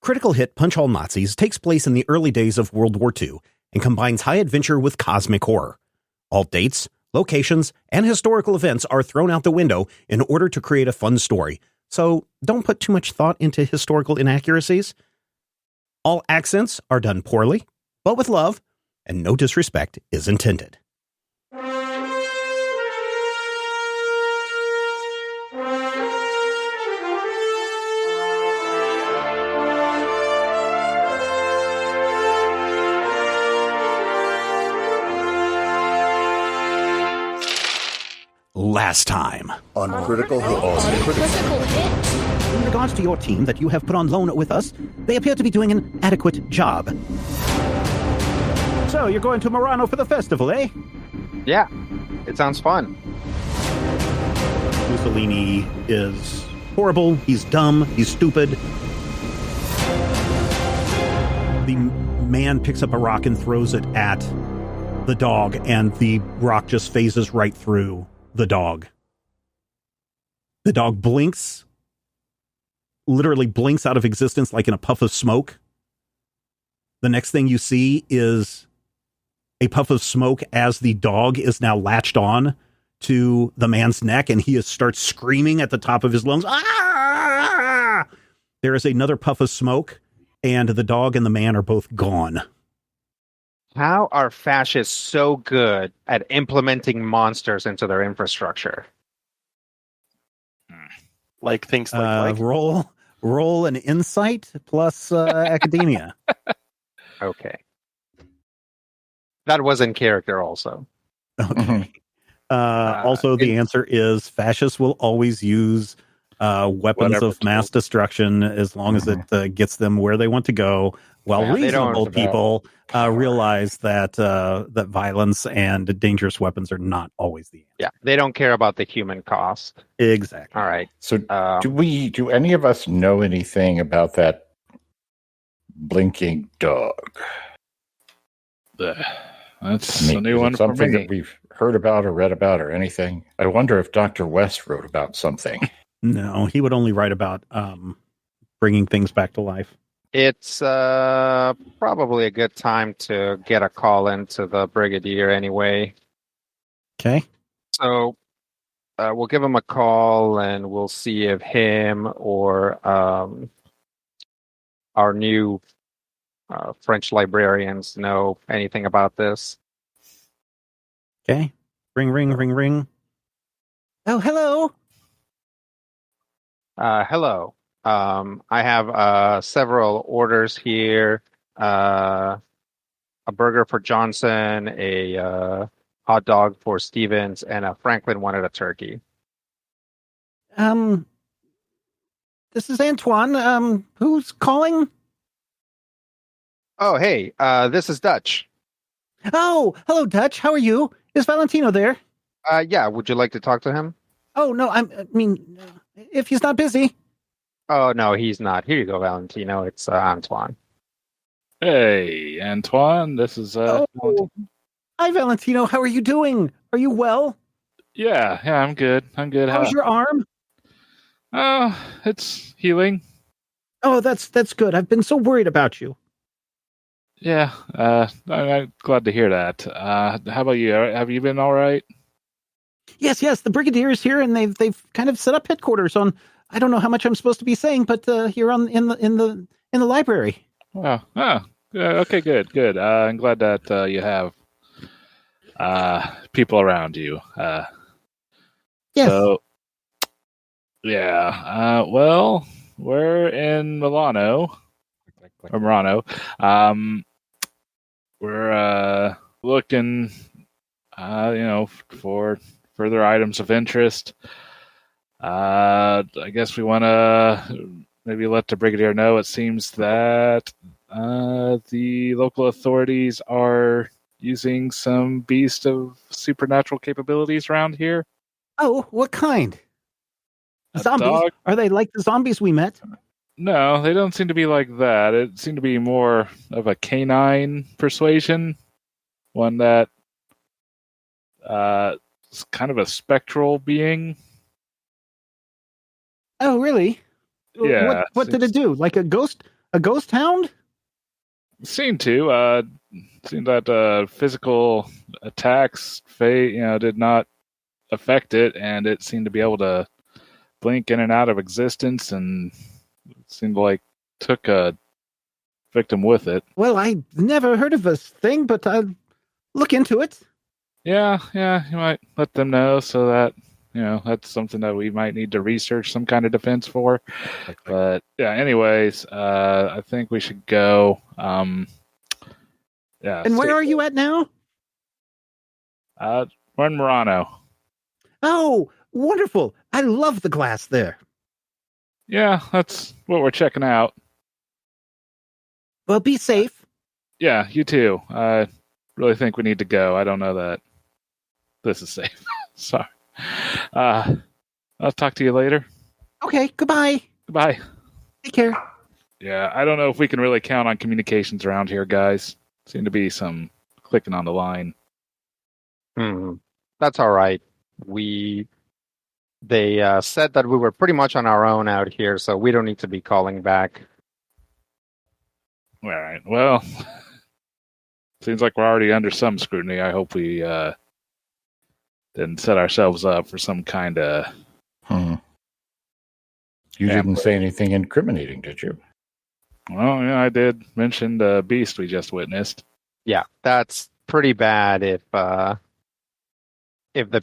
Critical hit Punch All Nazis takes place in the early days of World War II and combines high adventure with cosmic horror. All dates, locations, and historical events are thrown out the window in order to create a fun story, so don't put too much thought into historical inaccuracies. All accents are done poorly, but with love, and no disrespect is intended. Last time on Critical Hit. In regards to your team that you have put on loan with us, they appear to be doing an adequate job. So, you're going to Murano for the festival, eh? Yeah, it sounds fun. Mussolini is horrible, he's dumb, he's stupid. The man picks up a rock and throws it at the dog, and the rock just phases right through the dog. The dog blinks, literally blinks out of existence like in a puff of smoke. The next thing you see is a puff of smoke as the dog is now latched on to the man's neck, and he starts screaming at the top of his lungs. Ah! There is another puff of smoke, and the dog and the man are both gone. How are fascists so good at implementing monsters into their infrastructure? Like things like roll an insight plus academia. Okay. That was in character also. Okay. Also, the answer is fascists will always use weapons of mass destruction as long as it gets them where they want to go, while reasonable people realize that that violence and dangerous weapons are not always the answer. Yeah, they don't care about the human cost. Exactly. All right. So do any of us know anything about that blinking dog? That's a new one for me. Something that we've heard about or read about or anything? I wonder if Dr. West wrote about something. No, he would only write about bringing things back to life. It's probably a good time to get a call into the Brigadier anyway. Okay. So we'll give him a call and we'll see if him or our new French librarians know anything about this. Okay. Ring, ring, ring, ring. Oh, hello. Hello. I have several orders here. A burger for Johnson, a hot dog for Stevens, and a Franklin wanted a turkey. This is Antoine. Who's calling? Oh, hey, this is Dutch. Oh, hello, Dutch. How are you? Is Valentino there? Yeah, would you like to talk to him? Oh, no, I mean, if he's not busy. Oh, no, he's not. Here you go, Valentino. It's Antoine. Hey, Antoine. This is Valentino. Hi, Valentino. How are you doing? Are you well? Yeah, I'm good. How's your arm? Oh, it's healing. Oh, that's good. I've been so worried about you. Yeah, I'm glad to hear that. How about you? Have you been all right? Yes. The Brigadier is here, and they've kind of set up headquarters on. I don't know how much I'm supposed to be saying, but here in the library. Oh, okay, good. I'm glad that you have people around you. Yes. So, yeah. Well, we're in Murano. We're looking, for further items of interest. I guess we want to maybe let the Brigadier know. It seems that the local authorities are using some beast of supernatural capabilities around here. Oh, what kind? Zombies? Dog? Are they like the zombies we met? No, they don't seem to be like that. It seemed to be more of a canine persuasion. One that is kind of a spectral being. Oh, really? Yeah. What did it do? Like a ghost A ghost hound? Seemed to. Seemed that physical attacks, did not affect it, and it seemed to be able to blink in and out of existence, and it seemed like took a victim with it. Well, I never heard of this thing, but I'll look into it. Yeah, you might let them know so that, that's something that we might need to research some kind of defense for. But yeah, anyways, I think we should go. Yeah. And where are you at now? We're in Murano. Oh, wonderful. I love the glass there. Yeah, that's what we're checking out. Well, be safe. Yeah, you too. I really think we need to go. I don't know that this is safe. Sorry. I'll talk to you later. Okay, goodbye. Goodbye. Take care. Yeah, I don't know if we can really count on communications around here, guys. Seem to be some clicking on the line. That's all right. They said that we were pretty much on our own out here, so we don't need to be calling back. All right. Well, seems like we're already under some scrutiny. I hope we didn't set ourselves up for some kind of... You didn't say anything incriminating, did you? Well, yeah, I did mention the beast we just witnessed. Yeah, that's pretty bad if the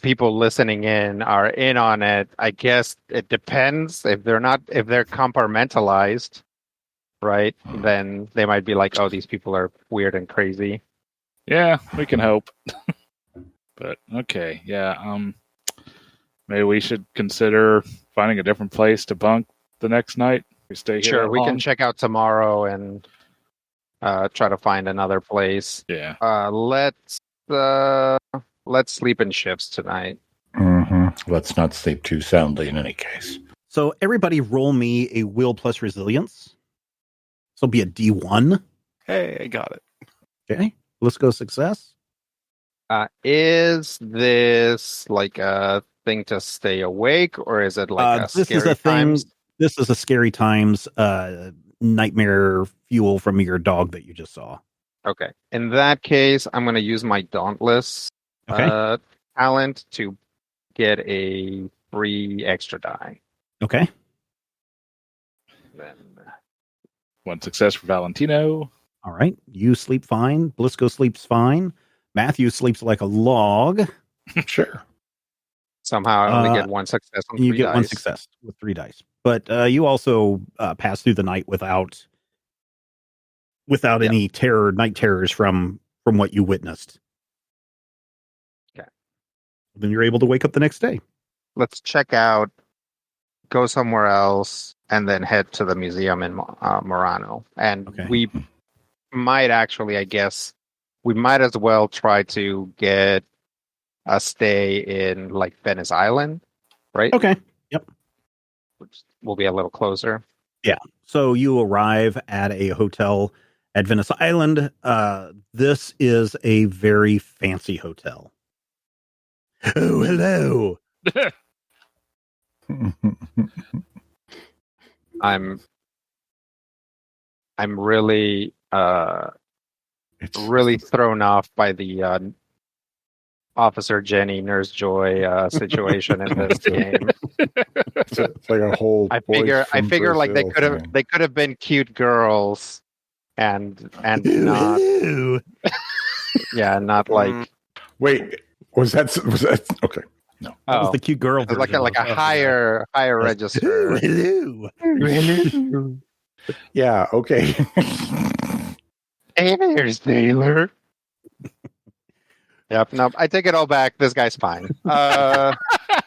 people listening in are in on it. I guess it depends. If they're compartmentalized, right, then they might be like, oh, these people are weird and crazy. Yeah, we can hope. But okay, yeah, maybe we should consider finding a different place to bunk the next night. We stay here. Sure, we can check out tomorrow and try to find another place. Yeah. Let's sleep in shifts tonight. Let's not sleep too soundly in any case. So everybody roll me a will plus resilience. So it'll be a D1. Hey, I got it. Okay. Let's go success. Is this like a thing to stay awake, or is it like a this is a times? thing. This is a scary times nightmare fuel from your dog that you just saw. Okay. In that case, I'm going to use my Dauntless talent to get a free extra die. Okay. Then, one success for Valentino. All right. You sleep fine. Blisco sleeps fine. Matthew sleeps like a log. Sure. somehow I only get one success on 3 You get dice. one success with 3 dice. But you also pass through the night without any night terrors from what you witnessed. Okay. Then you're able to wake up the next day. Let's check out, go somewhere else, and then head to the museum in Murano. And we might actually, I guess, we might as well try to get a stay in like Venice Island, right? Okay. Yep. Which will be a little closer. Yeah. So you arrive at a hotel at Venice Island. This is a very fancy hotel. Oh, hello. I'm really really thrown off by the Officer Jenny, Nurse Joy situation in this game. It's like a whole. I figure like they could have been cute girls, and not not like. Wait, was that okay? No, that was the cute girl. Like a higher register. Hello. Yeah. Okay. Hey there, sailor. Yep. No, I take it all back. This guy's fine.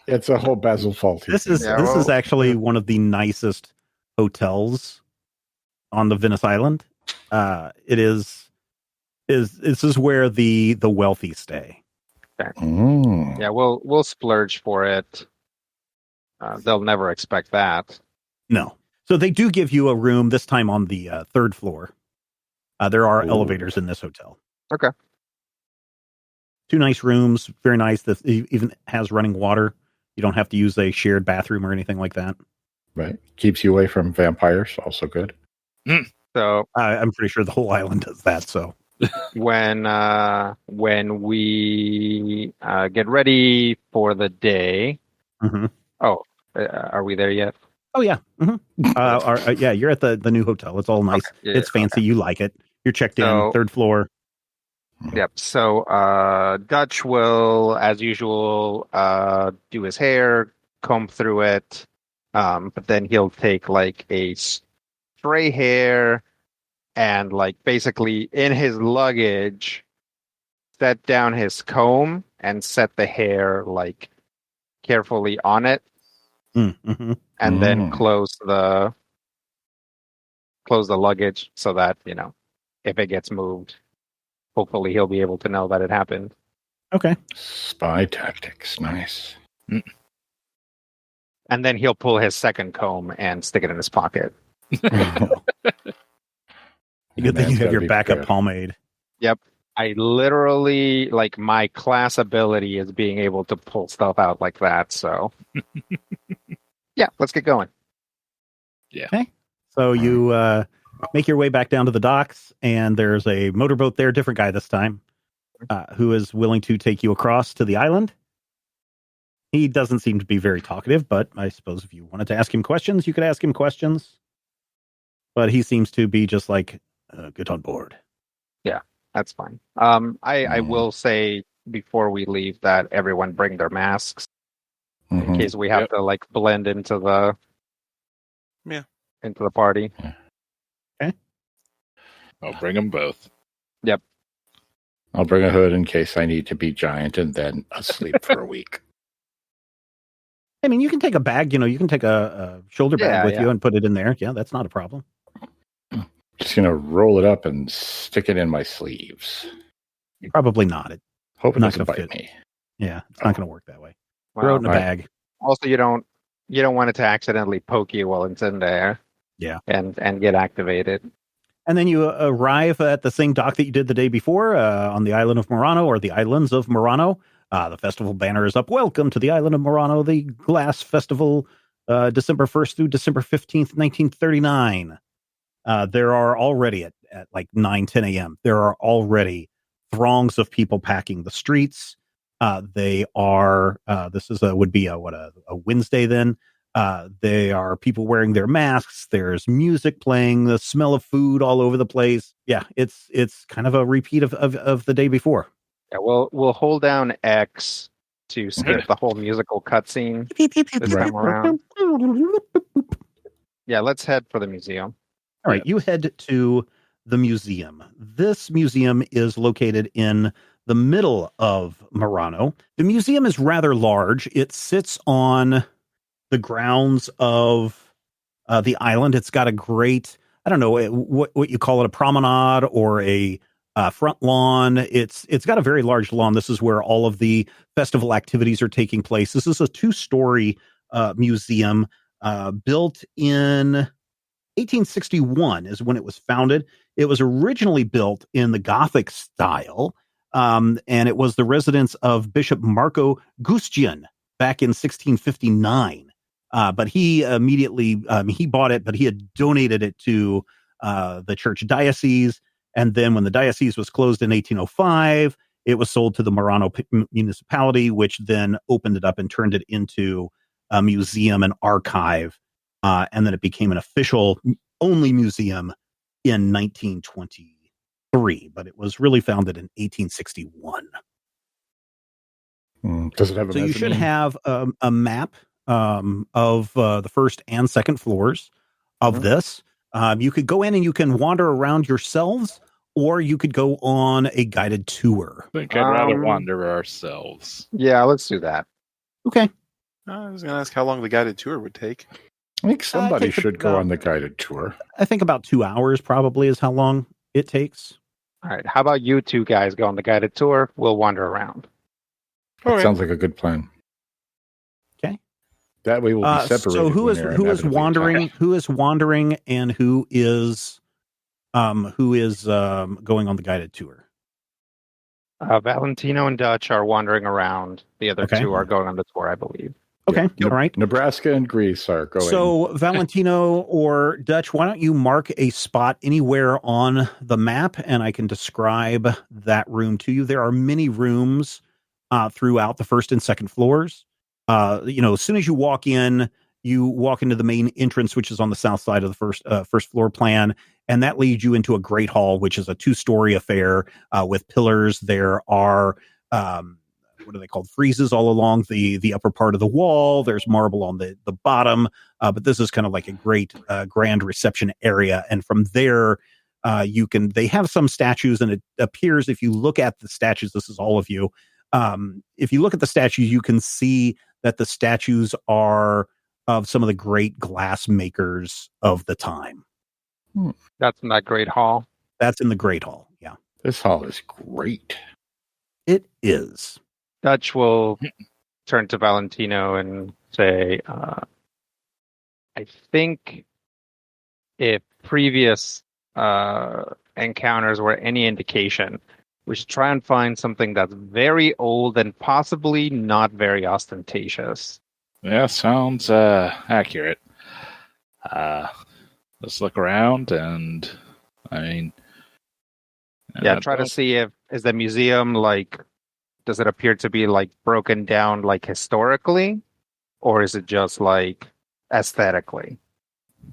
It's a whole Basil Fawlty. This is actually one of the nicest hotels on the Venice Island. This is where the wealthy stay. Okay. Yeah, we'll splurge for it. They'll never expect that. No. So they do give you a room, this time on the 3rd floor. There are elevators in this hotel. Okay. 2 nice rooms, very nice. This even has running water. You don't have to use a shared bathroom or anything like that. Right. Keeps you away from vampires. Also good. So I'm pretty sure the whole island does that. So when we get ready for the day. Mm-hmm. Oh, are we there yet? Oh yeah, yeah. You're at the new hotel. It's all nice. Okay. Yeah, it's fancy. okay. You like it. You're checked So- in, 3rd floor. Yep. So Dutch will, as usual, do his hair, comb through it, but then he'll take like a stray hair and like basically in his luggage, set down his comb and set the hair like carefully on it, Mm-hmm. and then Mm. close the luggage so that if it gets moved, hopefully he'll be able to know that it happened. Okay. Spy tactics. Nice. And then he'll pull his second comb and stick it in his pocket. Good thing you have your backup prepared. pomade. Yep. I literally, like, my class ability is being able to pull stuff out like that. So, yeah, let's get going. So you make your way back down to the docks, and there's a motorboat there, different guy this time, who is willing to take you across to the island. He doesn't seem to be very talkative, but I suppose if you wanted to ask him questions, you could ask him questions. But he seems to be just like, get on board. That's fine. I will say before we leave that everyone bring their masks in Mhm. case we have to like blend into the into the party. I'll bring them both. I'll bring a hood in case I need to be giant and then asleep for a week. I mean, you can take a bag, you can take a shoulder bag with you and put it in there. Yeah, that's not a problem. Just gonna roll it up and stick it in my sleeves. Probably not. Hope it Not doesn't gonna bite fit. me. Yeah, it's not going to work that way. Well, Throw it in a Right. bag. also, you don't want it to accidentally poke you while it's in there. Yeah. And get activated. And then you arrive at the same dock that you did the day before on the island of Murano, or the islands of Murano. The festival banner is up. Welcome to the island of Murano, the Glass Festival, December 1st through December 15th, 1939. There are already at like 9, 10 a.m., there are already throngs of people packing the streets. They are, this is would be a Wednesday then. They are people wearing their masks. There's music playing, the smell of food all over the place. Yeah, it's kind of a repeat of the day before. Yeah, we'll hold down X to skip the whole musical cutscene this time around. Yeah, let's head for the museum. All right, you head to the museum. This museum is located in the middle of Murano. The museum is rather large. It sits on the grounds of the island. It's got a great, I don't know what you call it, a promenade or a front lawn. It's got a very large lawn. This is where all of the festival activities are taking place. This is a 2-story museum built in 1861 is when it was founded. It was originally built in the Gothic style, and it was the residence of Bishop Marco Gustian back in 1659. But he immediately, he bought it, but he had donated it to the church diocese. And then when the diocese was closed in 1805, it was sold to the Murano municipality, which then opened it up and turned it into a museum and archive. And then it became an official only museum in 1923, but it was really founded in 1861. Does it have a So you should mezzanine? have a map of the first and second floors of this. You could go in and you can wander around yourselves, or you could go on a guided tour. I think I'd rather wander ourselves. Yeah, let's do that. Okay. I was going to ask how long the guided tour would take. I think somebody take should go about- on the guided tour. I think about 2 hours probably is how long it takes. All right. How about you two guys go on the guided tour? We'll wander around. That Okay. sounds like a good plan. Okay. That way we'll be separated. So who when is they're who is inevitably wandering? attacked. Who is wandering, and who is going on the guided tour? Valentino and Dutch are wandering around. The other Okay. two are going on the tour, I believe. Okay, all right. Nebraska and Greece are going. So, Valentino or Dutch, why don't you mark a spot anywhere on the map, and I can describe that room to you. There are many rooms throughout the first and second floors. As soon as you walk into the main entrance, which is on the south side of the first floor plan, and that leads you into a great hall, which is a 2-story affair with pillars. There are what are they called? Friezes all along the upper part of the wall. There's marble on the bottom, but this is kind of like a great grand reception area. And from there, they have some statues, and it appears if you look at the statues, this is all of you. If you look at the statues, you can see that the statues are of some of the great glass makers of the time. That's in that great hall. That's in the great hall. Yeah. This hall is great. It is. Dutch will turn to Valentino and say, I think if previous encounters were any indication, we should try and find something that's very old and possibly not very ostentatious. Yeah, sounds accurate. Let's look around, and try to see is the museum does it appear to be broken down historically, or is it just aesthetically?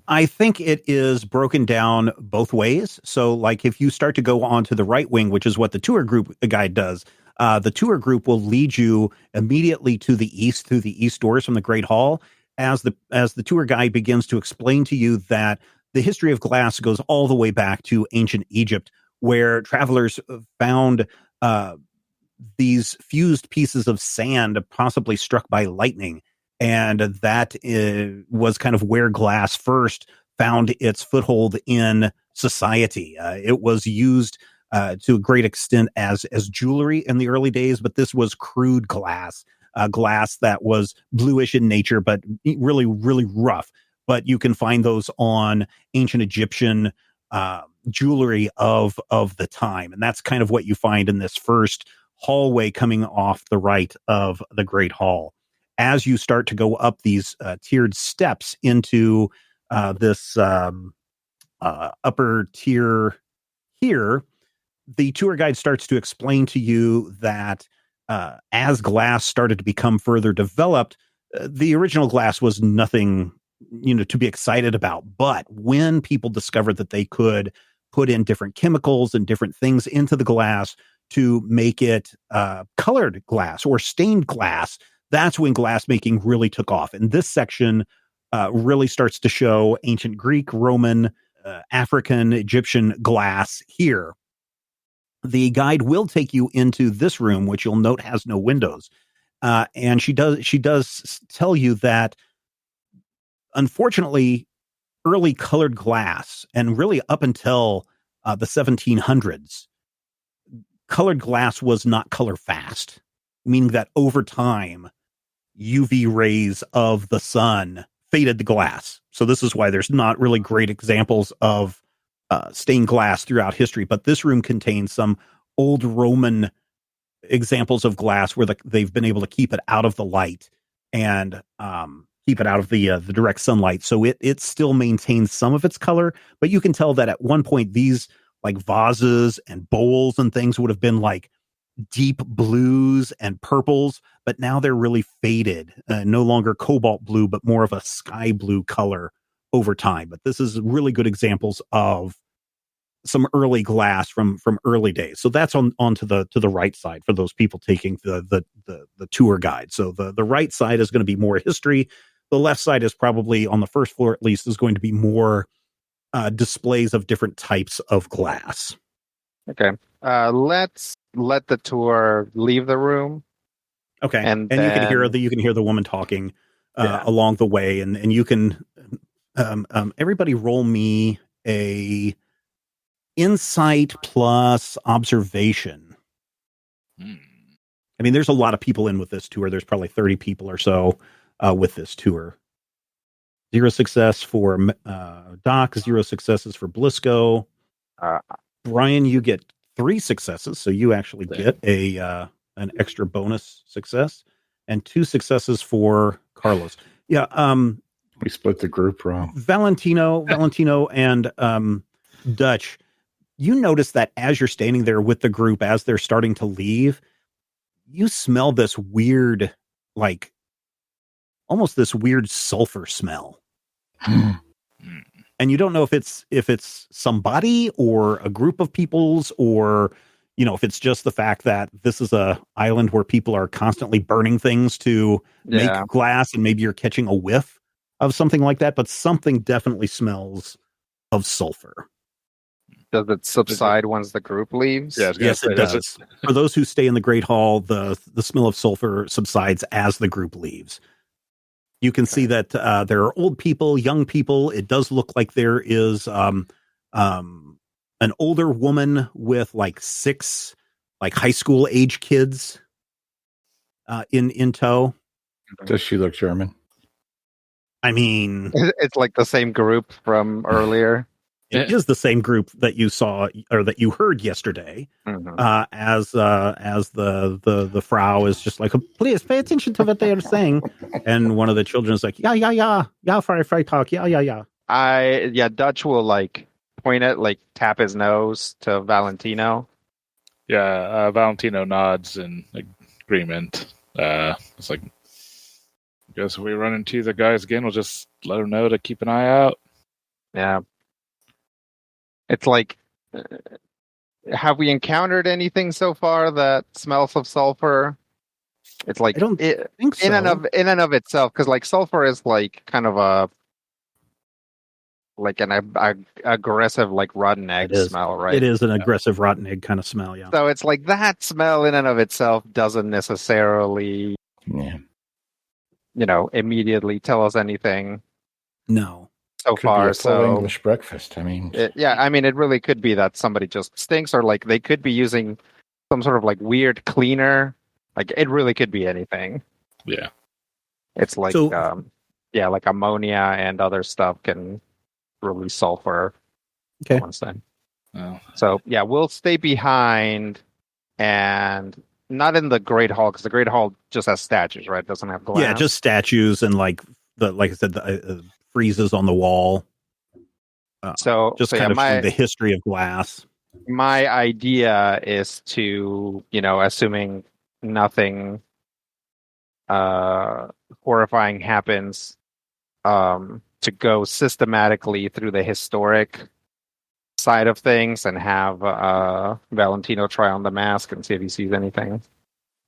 I think it is broken down both ways. So if you start to go on to the right wing, which is what the tour group guide does, the tour group will lead you immediately to the east through the east doors from the Great Hall as the tour guide begins to explain to you that the history of glass goes all the way back to ancient Egypt, where travelers found these fused pieces of sand possibly struck by lightning. And that was kind of where glass first found its foothold in society. It was used to a great extent as jewelry in the early days, but this was crude glass, glass that was bluish in nature, but really, really rough. But you can find those on ancient Egyptian jewelry of the time. And that's kind of what you find in this first hallway coming off the right of the Great Hall. As you start to go up these tiered steps into this upper tier here, the tour guide starts to explain to you that as glass started to become further developed, the original glass was nothing, to be excited about. But when people discovered that they could put in different chemicals and different things into the glass to make it colored glass or stained glass, that's when glass making really took off. And this section really starts to show ancient Greek, Roman, African, Egyptian glass here. The guide will take you into this room, which you'll note has no windows. And she does tell you that, unfortunately, early colored glass, and really up until the 1700s, colored glass was not color fast, meaning that over time, UV rays of the sun faded the glass. So this is why there's not really great examples of stained glass throughout history. But this room contains some old Roman examples of glass where they've been able to keep it out of the light and keep it out of the direct sunlight. So it still maintains some of its color, but you can tell that at one point these vases and bowls and things would have been deep blues and purples, but now they're really faded, no longer cobalt blue, but more of a sky blue color over time. But this is really good examples of some early glass from early days. So that's on to the right side for those people taking the tour guide. So the right side is going to be more history. The left side is probably, on the first floor at least, is going to be more displays of different types of glass. Okay. Let's let the tour leave the room. Okay. And then, you can hear the woman talking along the way, and you can everybody roll me a insight plus observation. I mean, there's a lot of people in with this tour. There's probably 30 people or so with this tour. 0 success for Doc, 0 successes for Blisco. Brian, you get 3 successes, so you actually get an extra bonus success, and 2 successes for Carlos. Yeah. We split the group wrong. Valentino, and Dutch. You notice that as you're standing there with the group, as they're starting to leave, you smell this weird, like almost this weird sulfur smell. And you don't know if it's somebody or a group of peoples, or if it's just the fact that this is a island where people are constantly burning things to make glass, and maybe you're catching a whiff of something like that, but something definitely smells of sulfur. Does it subside once the group leaves? Yes, it does. For those who stay in the Great Hall, the smell of sulfur subsides as the group leaves. You can see that there are old people, young people. It does look like there is an older woman with like 6 high school age kids in tow. Does she look German? I mean, it's like the same group from earlier. It is the same group that you saw or that you heard yesterday. As the Frau is just like, please pay attention to what they are saying, and one of the children is like, yeah, frei talk, yeah. Dutch will like point at, like, tap his nose to Valentino. Yeah, Valentino nods in agreement. It's like, I guess if we run into the guys again, we'll just let them know to keep an eye out. Yeah. It's like, have we encountered anything so far that smells of sulfur? It's like, I don't think so. In and of itself, because like sulfur is like kind of a an aggressive, like, rotten egg smell, right? It is an aggressive rotten egg kind of smell, yeah. So it's like that smell in and of itself doesn't necessarily, immediately tell us anything. No. So Could far, be a full English breakfast. I mean, it really could be that somebody just stinks, or like they could be using some sort of like weird cleaner. Like, it really could be anything. Yeah, it's like like ammonia and other stuff can release sulfur. Okay. Once then. Oh. So yeah, we'll stay behind and not in the Great Hall, because the Great Hall just has statues, right? It doesn't have glass. Yeah, just statues and like I said, the friezes on the wall. Kind of the history of glass. My idea is to, assuming nothing horrifying happens, to go systematically through the historic side of things and have Valentino try on the mask and see if he sees anything.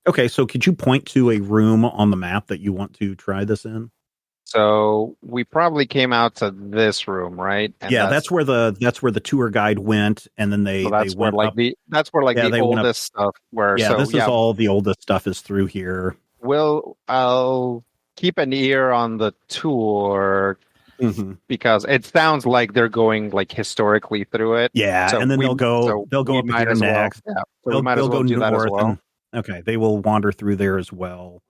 Okay, so could you point to a room on the map that you want to try this in? So we probably came out to this room, right? And that's where the tour guide went, and then they where the oldest stuff. This is all the oldest stuff is through here. I'll keep an ear on the tour because it sounds like they're going like historically through it. Yeah, so and then they'll go up here next. Well. Yeah, so they'll go do that as well. Okay, they will wander through there as well.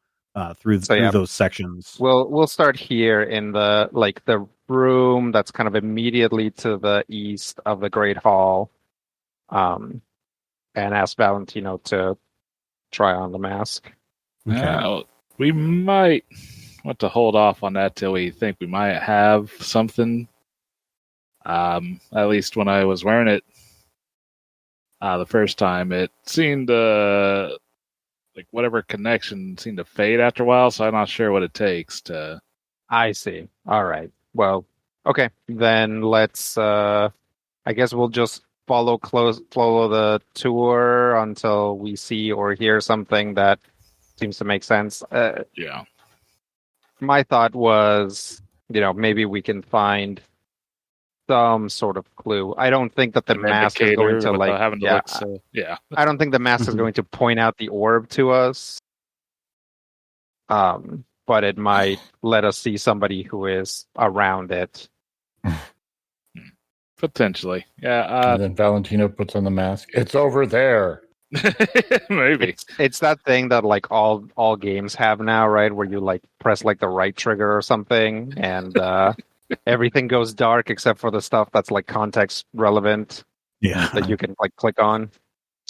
Through those sections. We'll start here in the room that's kind of immediately to the east of the Great Hall, and ask Valentino to try on the mask. Okay. We might want to hold off on that till we think we might have something. At least when I was wearing it the first time, it seemed like whatever connection seemed to fade after a while, so I'm not sure what it takes to... I see. All right. Well, okay. Then let's, I guess we'll just follow the tour until we see or hear something that seems to make sense. Yeah. My thought was, maybe we can find some sort of clue. I don't think that the mask is going to I don't think the mask is going to point out the orb to us. But it might let us see somebody who is around it. Potentially. Yeah. And then Valentino puts on the mask. It's over there. Maybe. It's that thing that like all games have now, right? Where you like press like the right trigger or something and everything goes dark except for the stuff that's like context relevant. Yeah. That you can like click on.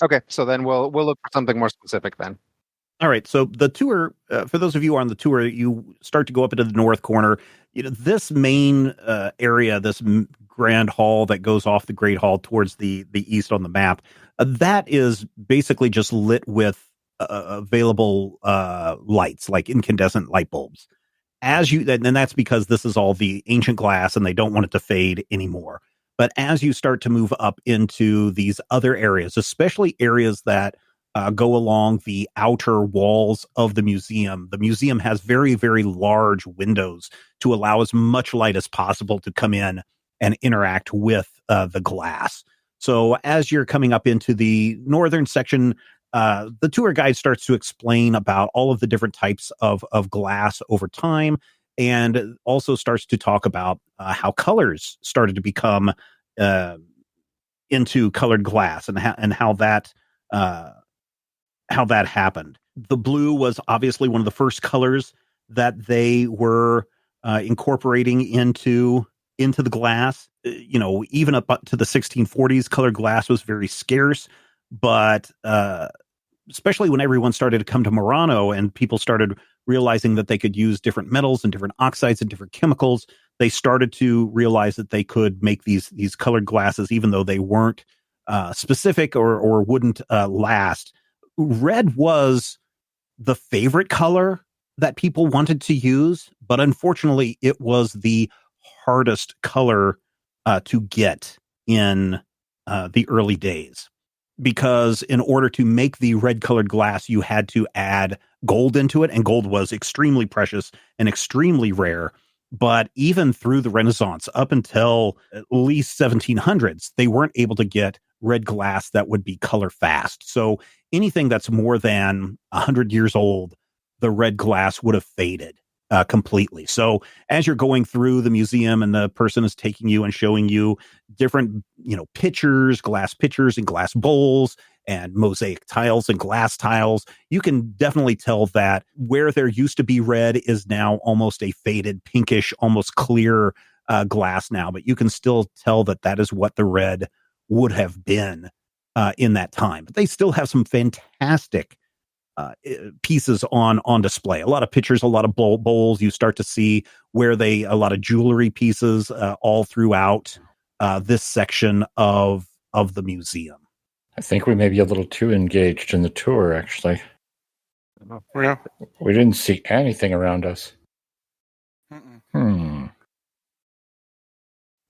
Okay, so then we'll look for something more specific then. All right. So the tour, for those of you who are on the tour, you start to go up into the north corner. This main area, this grand hall that goes off the Great Hall towards the east on the map, that is basically just lit with available lights, like incandescent light bulbs. And that's because this is all the ancient glass and they don't want it to fade anymore. But as you start to move up into these other areas, especially areas that go along the outer walls of the museum has very, very large windows to allow as much light as possible to come in and interact with the glass. So as you're coming up into the northern section, the tour guide starts to explain about all of the different types of glass over time, and also starts to talk about how colors started to become into colored glass, and how that happened. The blue was obviously one of the first colors that they were incorporating into the glass. Even up to the 1640s, colored glass was very scarce, but especially when everyone started to come to Murano and people started realizing that they could use different metals and different oxides and different chemicals, they started to realize that they could make these colored glasses, even though they weren't specific or wouldn't last. Red was the favorite color that people wanted to use, but unfortunately it was the hardest color to get in the early days, because in order to make the red colored glass, you had to add gold into it, and gold was extremely precious and extremely rare. But even through the Renaissance, up until at least 1700s, they weren't able to get red glass that would be color fast. So anything that's more than 100 years old, the red glass would have faded completely. So as you're going through the museum and the person is taking you and showing you different, pitchers, glass pitchers and glass bowls and mosaic tiles and glass tiles, you can definitely tell that where there used to be red is now almost a faded pinkish, almost clear glass now. But you can still tell that is what the red would have been in that time. But they still have some fantastic pieces on display. A lot of pictures, a lot of bowls. You start to see a lot of jewelry pieces all throughout this section of the museum. I think we may be a little too engaged in the tour, actually. Yeah. We didn't see anything around us.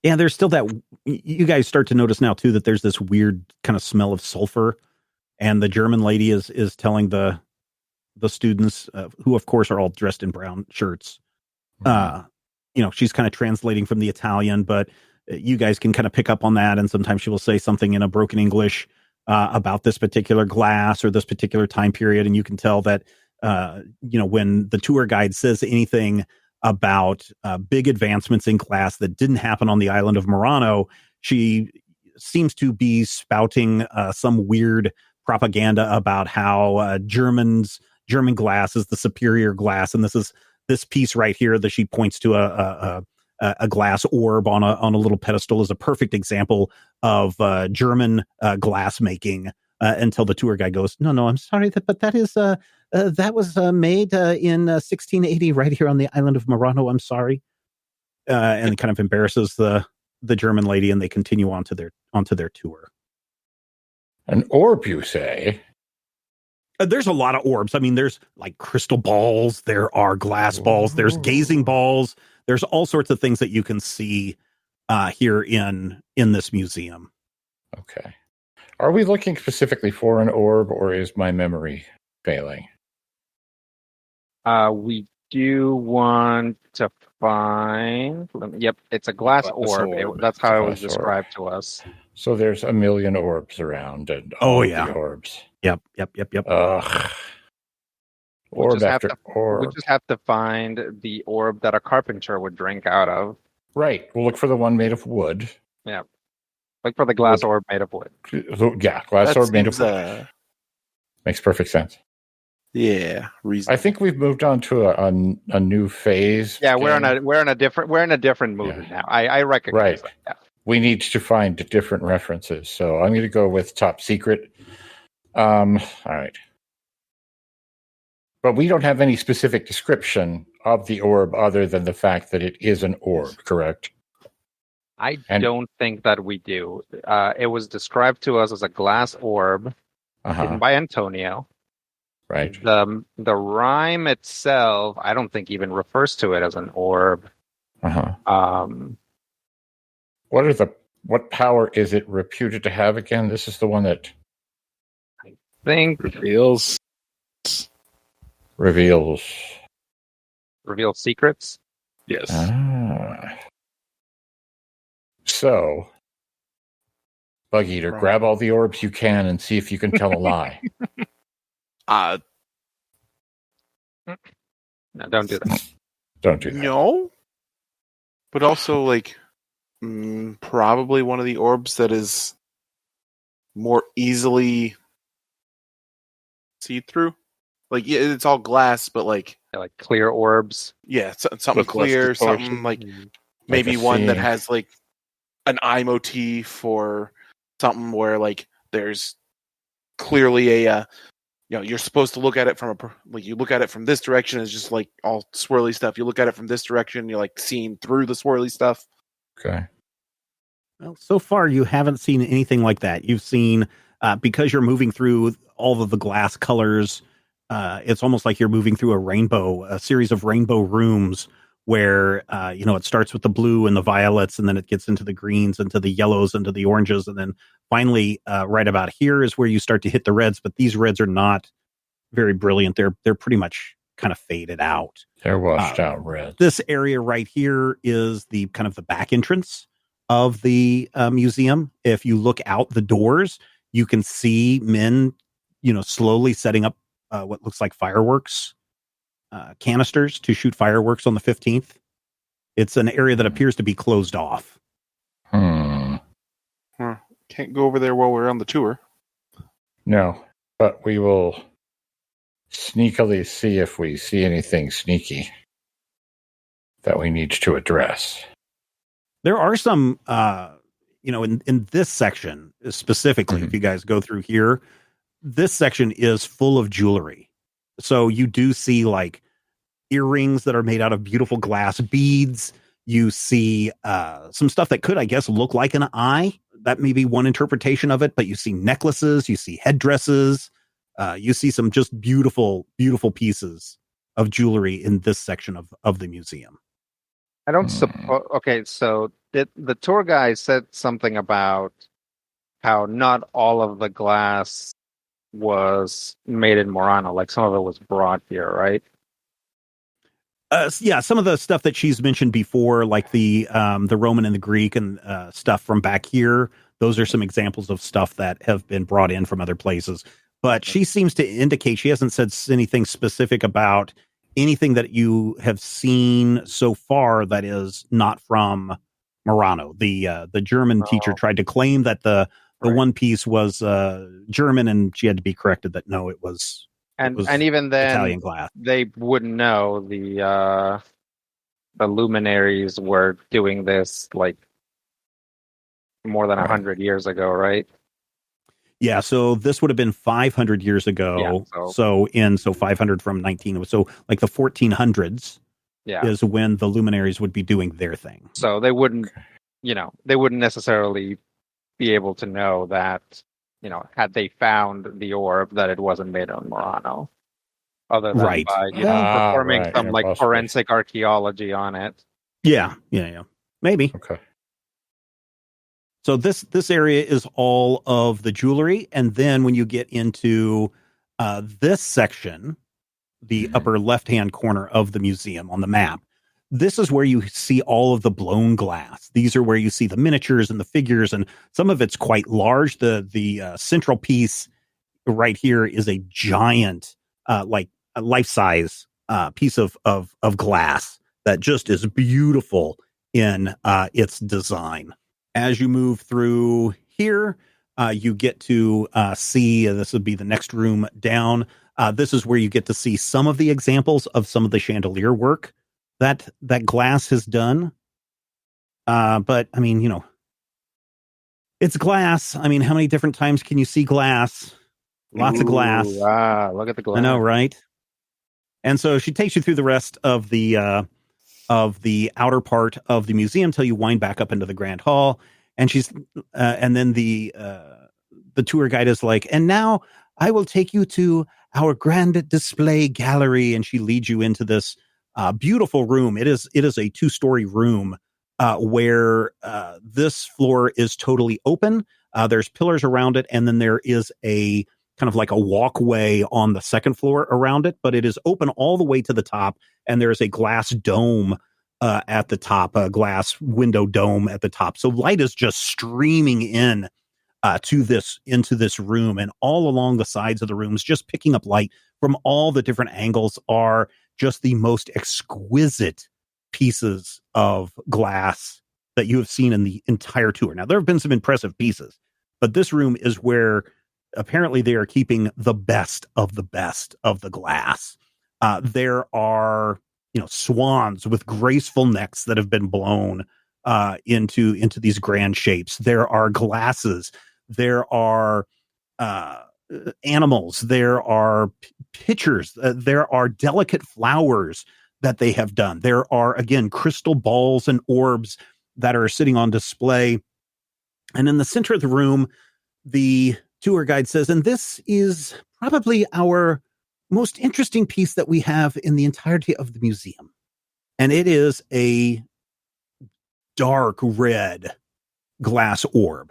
Yeah, there's still that. You guys start to notice now too that there's this weird kind of smell of sulfur, and the German lady is telling the students, who of course are all dressed in brown shirts. She's kind of translating from the Italian, but you guys can kind of pick up on that. And sometimes she will say something in a broken English about this particular glass or this particular time period, and you can tell that when the tour guide says anything about big advancements in glass that didn't happen on the island of Murano, she seems to be spouting some weird propaganda about how German glass is the superior glass, and this piece right here that she points to a glass orb on a little pedestal is a perfect example of German glass making. Until the tour guide goes, no, I'm sorry, but that is that was made in 1680 right here on the island of Murano. I'm sorry, and it kind of embarrasses the German lady, and they continue onto their tour. An orb, you say? There's a lot of orbs. I mean, there's like crystal balls, there are glass balls, there's gazing balls, there's all sorts of things that you can see here in this museum. Okay. Are we looking specifically for an orb, or is my memory failing? We do want to find. Yep, it's a glass orb. That's how it was described to us. So there's a million orbs around, and the orbs. Yep. Orb after orb. We just have to find the orb that a carpenter would drink out of. Right. We'll look for the one made of wood. Yeah. Look for the glass orb made of wood. Yeah, glass orb made of wood. Makes perfect sense. Yeah, reasonable. I think we've moved on to a new phase. Yeah, we're in a different movie now. I recognize that. Yeah. We need to find different references. So I'm going to go with top secret. All right. But we don't have any specific description of the orb other than the fact that it is an orb, correct? I don't think that we do. It was described to us as a glass orb hidden by Antonio. Right. The rhyme itself, I don't think even refers to it as an orb. What power is it reputed to have again? This is the one that I think reveals secrets. Yes. So, Bug Eater, grab all the orbs you can and see if you can tell a lie. No, don't do that. Don't do that. No. But also, like, probably one of the orbs that is more easily see-through. Like, yeah, it's all glass, but like clear orbs. Yeah, something clear, something like maybe one that has like an eye motif or something where like there's clearly a you're supposed to look at it from you look at it from this direction, it's just like all swirly stuff. You look at it from this direction, you're like seeing through the swirly stuff. Okay. Well, so far you haven't seen anything like that. You've seen because you're moving through all of the glass colors. It's almost like you're moving through a series of rainbow rooms where, it starts with the blue and the violets, and then it gets into the greens, into the yellows, into the oranges. And then finally, right about here is where you start to hit the reds. But these reds are not very brilliant. They're pretty much kind of faded out. They're washed out reds. This area right here is the kind of the back entrance of the museum. If you look out the doors, you can see men, slowly setting up what looks like fireworks canisters to shoot fireworks on the 15th. It's an area that appears to be closed off. Can't go over there while we're on the tour. No, but we will sneakily see if we see anything sneaky that we need to address. There are some, in this section specifically, if you guys go through here, this section is full of jewelry. So you do see like earrings that are made out of beautiful glass beads. You see some stuff that could, I guess, look like an eye. That may be one interpretation of it, but you see necklaces, you see headdresses, you see some just beautiful, beautiful pieces of jewelry in this section of the museum. I don't suppose. Okay, so the tour guide said something about how not all of the glass was made in Murano, like some of it was brought here, right? Yeah, some of the stuff that she's mentioned before, like the Roman and the Greek and stuff from back here, those are some examples of stuff that have been brought in from other places. But she seems to indicate, she hasn't said anything specific about anything that you have seen so far that is not from Murano. The German teacher tried to claim that the one piece was German, and she had to be corrected that no, it was. And even then, Italian glass. They wouldn't know the luminaries were doing this like more than 100 years ago, right? Yeah, so this would have been 500 years ago. Yeah, so 500 from 19. So like the 1400s is when the luminaries would be doing their thing. So they wouldn't, they wouldn't necessarily be able to know that. Had they found the orb, that it wasn't made on Murano, other than by performing some like forensic archaeology on it. Yeah, maybe. Okay. So this area is all of the jewelry, and then when you get into this section, the upper left-hand corner of the museum on the map, this is where you see all of the blown glass. These are where you see the miniatures and the figures, and some of it's quite large. The central piece right here is a giant, like a life-size piece of glass that just is beautiful in its design. As you move through here, you get to see, this would be the next room down. This is where you get to see some of the examples of some of the chandelier work that glass has done. But I mean, it's glass. I mean, how many different times can you see glass? Lots of glass. Wow, look at the glass. I know, right? And so she takes you through the rest of the outer part of the museum till you wind back up into the grand hall. And and then the tour guide is like, and now I will take you to our grand display gallery. And she leads you into this beautiful room. It is a 2-story room where this floor is totally open. There's pillars around it, and then there is a kind of like a walkway on the second floor around it, but it is open all the way to the top, and there's a glass dome at the top, a glass window dome at the top. So light is just streaming in into this room, and all along the sides of the rooms, just picking up light from all the different angles, are just the most exquisite pieces of glass that you have seen in the entire tour. Now, there have been some impressive pieces, but this room is where apparently they are keeping the best of the glass. There are, swans with graceful necks that have been blown into these grand shapes. There are glasses. There are animals. There are pictures. There are delicate flowers that they have done. There are, again, crystal balls and orbs that are sitting on display. And in the center of the room, the tour guide says, and this is probably our most interesting piece that we have in the entirety of the museum. And it is a dark red glass orb.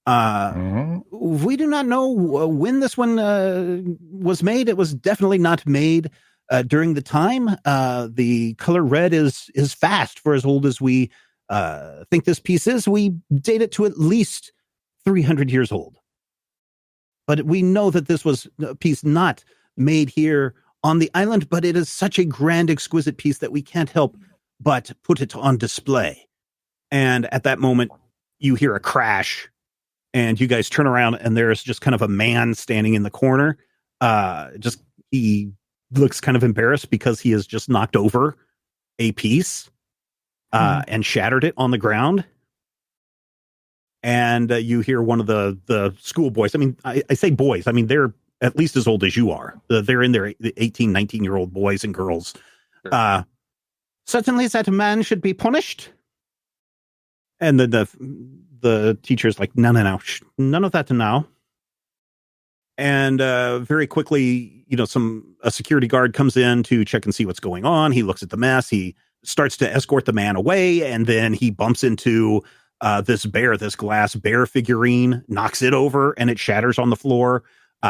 We do not know when this one was made. It was definitely not made during the time. The color red is fast for as old as we think this piece is. We date it to at least 300 years old. But we know that this was a piece not made here on the island, but it is such a grand, exquisite piece that we can't help but put it on display. And at that moment, you hear a crash, and you guys turn around, and there's just kind of a man standing in the corner. He looks kind of embarrassed because he has just knocked over a piece and shattered it on the ground. And you hear one of the schoolboys. I mean, I say boys. I mean, they're at least as old as you are. They're in their 18, 19-year-old boys and girls. Sure. Certainly that man should be punished. And then the teacher's like, no, none of that now. And very quickly, a security guard comes in to check and see what's going on. He looks at the mess. He starts to escort the man away, and then he bumps into this glass bear figurine, knocks it over, and it shatters on the floor.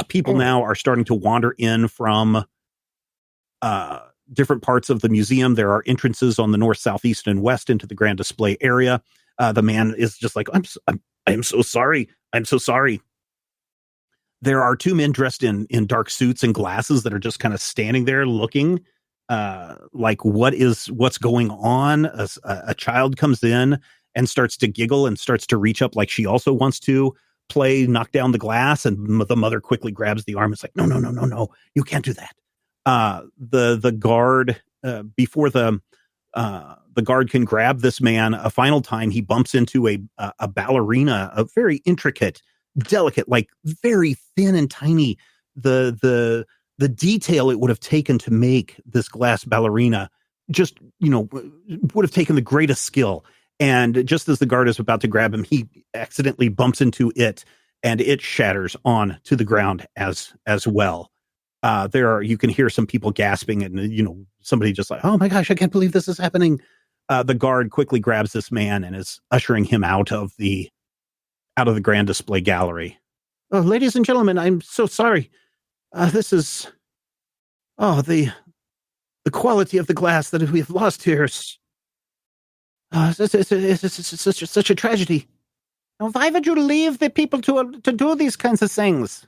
People now are starting to wander in from different parts of the museum. There are entrances on the north, south, east, and west into the grand display area. The man is just like, I'm so sorry. I'm so sorry. There are 2 men dressed in dark suits and glasses that are just kind of standing there looking like what's going on. A child comes in and starts to giggle and starts to reach up like she also wants to knock down the glass, and the mother quickly grabs the arm. It's like, no, you can't do that. The guard, before the guard can grab this man a final time, he bumps into a ballerina, a very intricate, delicate, like very thin and tiny. The detail it would have taken to make this glass ballerina just, would have taken the greatest skill. And just as the guard is about to grab him, he accidentally bumps into it, and it shatters on to the ground as well. You can hear some people gasping, and somebody just like, oh my gosh, I can't believe this is happening. The guard quickly grabs this man and is ushering him out of the grand display gallery. Oh, ladies and gentlemen, I'm so sorry. This is the quality of the glass that we have lost here. It's such a tragedy. Now, why would you leave the people to do these kinds of things?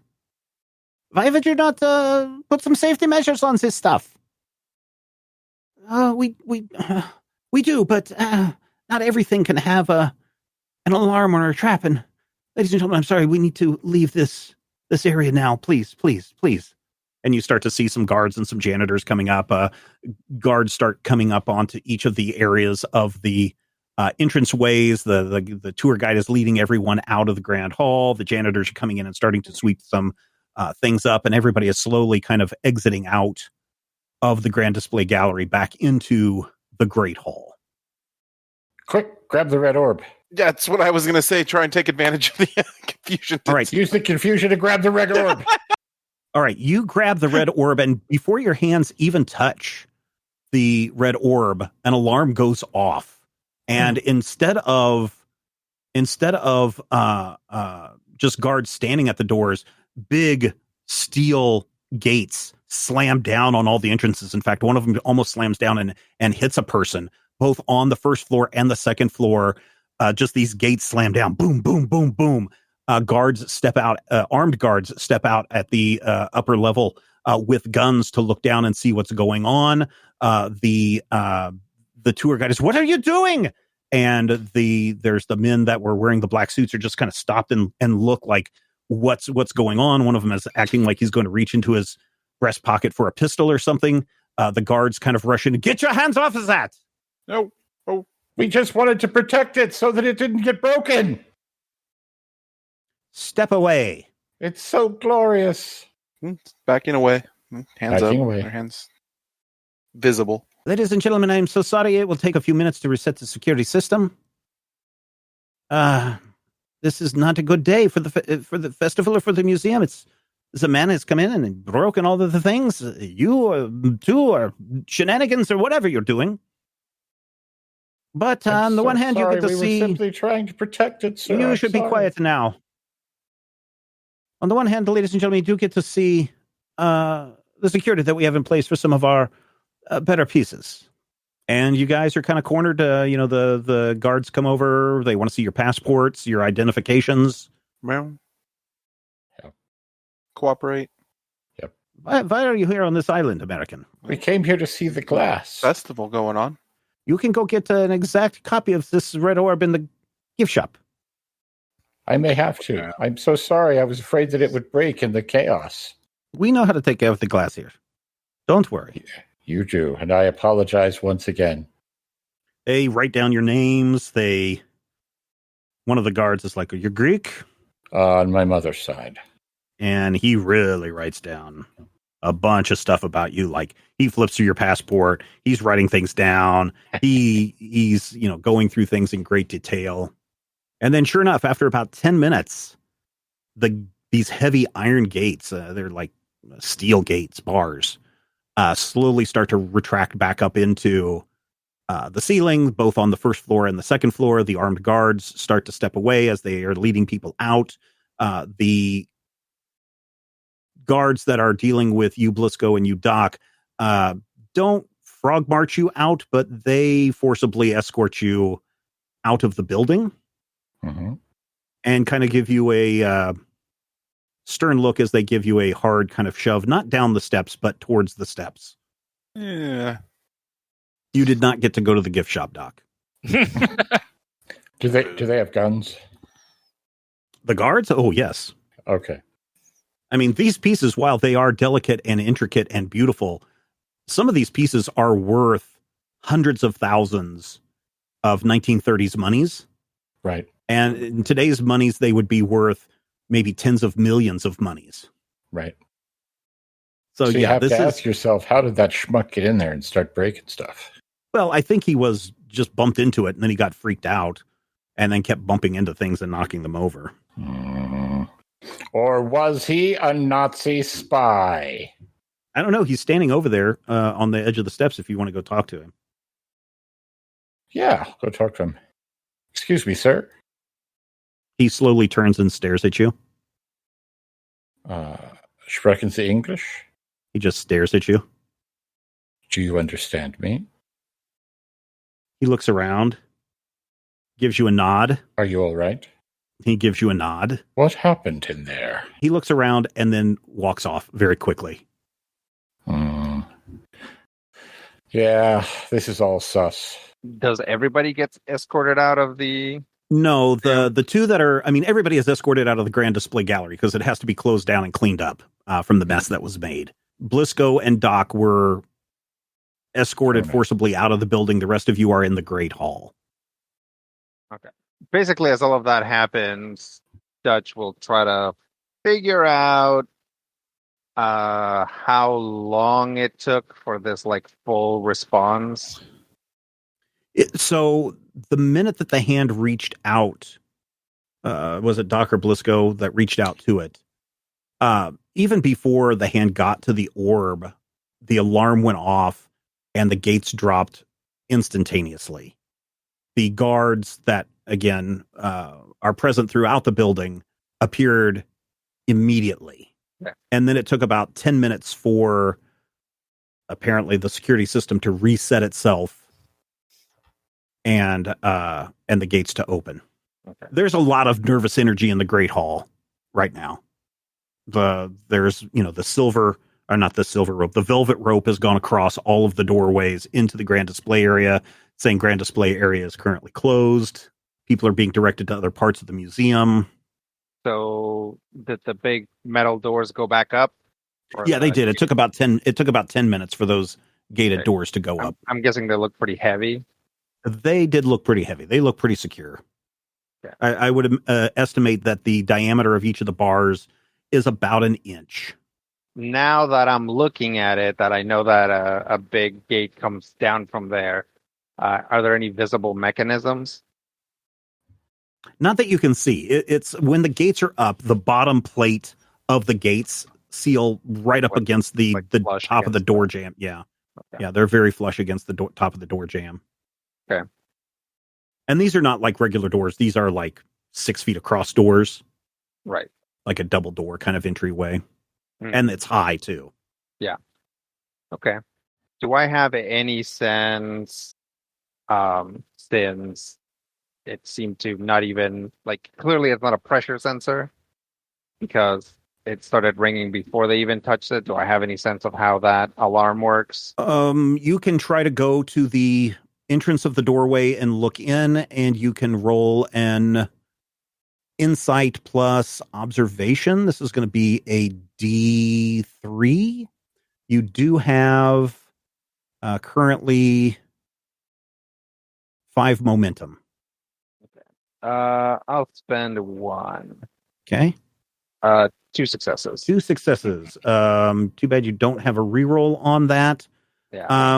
Why would you not put some safety measures on this stuff? We do, but not everything can have an alarm or a trap. And ladies and gentlemen, I'm sorry, we need to leave this area now. Please. And you start to see some guards and some janitors coming up. Guards start coming up onto each of the areas of the entrance ways. The tour guide is leading everyone out of the grand hall. The janitors are coming in and starting to sweep some things up, and everybody is slowly kind of exiting out of the Grand Display Gallery back into the Great Hall. Quick, grab the red orb. That's what I was going to say. Try and take advantage of the confusion. All right. Use the confusion to grab the red orb. All right. You grab the red orb, and before your hands even touch the red orb, an alarm goes off. And instead of just guards standing at the doors, big steel gates slam down on all the entrances. In fact, one of them almost slams down and hits a person, both on the first floor and the second floor. Just these gates slam down. Boom, boom, boom, boom. Guards step out. Armed guards step out at the upper level with guns to look down and see what's going on. The tour guide is, "What are you doing?" And there's the men that were wearing the black suits are just kind of stopped and look like, what's going on. One of them is acting like he's going to reach into his breast pocket for a pistol or something. The guards kind of rush in. "Get your hands off of that!" No. Oh, we just wanted to protect it so that it didn't get broken. Step away. It's so glorious. Backing away. Hands Backing up. away. Their hands visible. Ladies and gentlemen, I'm so sorry. It will take a few minutes to reset the security system. This is not a good day for the festival or for the museum. The man has come in and broken all of the things. You two are shenanigans or whatever you're doing. But on the one hand, you get to see. We were simply trying to protect it, sir. You should be quiet now. On the one hand, ladies and gentlemen, you do get to see the security that we have in place for some of our better pieces. And you guys are kind of cornered. The guards come over. They want to see your passports, your identifications. Well, cooperate. Yep. Why are you here on this island, American? We came here to see the glass Festival going on. You can go get an exact copy of this red orb in the gift shop. I may have to. I'm so sorry. I was afraid that it would break in the chaos. We know how to take care of the glass here. Don't worry. You do, and I apologize once again. They write down your names. One of the guards is like, "You're Greek?" On my mother's side. And he really writes down a bunch of stuff about you. Like, he flips through your passport. He's writing things down. He's going through things in great detail. And then sure enough, after about 10 minutes, these heavy iron gates, they're like steel gates, bars, slowly start to retract back up into the ceiling, both on the first floor and the second floor. The armed guards start to step away as they are leading people out. The guards that are dealing with you, Blisco, and you, Doc, don't frog march you out, but they forcibly escort you out of the building. Mm-hmm. And kind of give you a stern look as they give you a hard kind of shove, not down the steps, but towards the steps. Yeah. You did not get to go to the gift shop, Doc. Do they have guns? The guards? Oh, yes. Okay. I mean, these pieces, while they are delicate and intricate and beautiful, some of these pieces are worth hundreds of thousands of 1930s monies. Right. And in today's monies, they would be worth maybe tens of millions of monies. Right. So you have to ask yourself, how did that schmuck get in there and start breaking stuff? Well, I think he was just bumped into it, and then he got freaked out, and then kept bumping into things and knocking them over. Or was he a Nazi spy? I don't know. He's standing over there on the edge of the steps if you want to go talk to him. Yeah, go talk to him. Excuse me, sir. He slowly turns and stares at you. Sprechen Sie English? He just stares at you. Do you understand me? He looks around, gives you a nod. Are you all right? He gives you a nod. What happened in there? He looks around and then walks off very quickly. Yeah, this is all sus. Does everybody get escorted out of the... No, the two that are... I mean, everybody is escorted out of the Grand Display Gallery because it has to be closed down and cleaned up from the mess that was made. Blisco and Doc were escorted forcibly out of the building. The rest of you are in the Great Hall. Okay. Basically, as all of that happens, Dutch will try to figure out How long it took for this like full response? So the minute that the hand reached out, was it Doc or Blisco that reached out to it? Even before the hand got to the orb, the alarm went off and the gates dropped instantaneously. The guards that, again, are present throughout the building appeared immediately. Yeah. And then it took about 10 minutes for apparently the security system to reset itself and the gates to open. Okay. There's a lot of nervous energy in the Great Hall right now. There's the silver, or not the silver rope, the velvet rope has gone across all of the doorways into the grand display area, saying grand display area is currently closed. People are being directed to other parts of the museum. So did the big metal doors go back up? Yeah, they did. It took about 10 minutes for those gated doors to go up. I'm guessing they look pretty heavy. They did look pretty heavy. They look pretty secure. Yeah. I would estimate that the diameter of each of the bars is about an inch. Now that I'm looking at it, that I know that a big gate comes down from there, are there any visible mechanisms? Not that you can see. It's when the gates are up, the bottom plate of the gates seal right up against the top of the door jamb. Yeah. Okay. Yeah, they're very flush against the top of the door jamb. Okay. And these are not like regular doors. These are like 6 feet across doors. Right. Like a double door kind of entryway. And it's high too. Yeah. Okay. Do I have any sense, since it seemed to not even, like, clearly it's not a pressure sensor because it started ringing before they even touched it. Do I have any sense of how that alarm works? You can try to go to the entrance of the doorway and look in, and you can roll an insight plus observation. This is going to be a D3. You do have currently 5 momentum. Okay. I'll spend 1. Okay. 2 successes. 2 successes. Too bad you don't have a reroll on that. Yeah.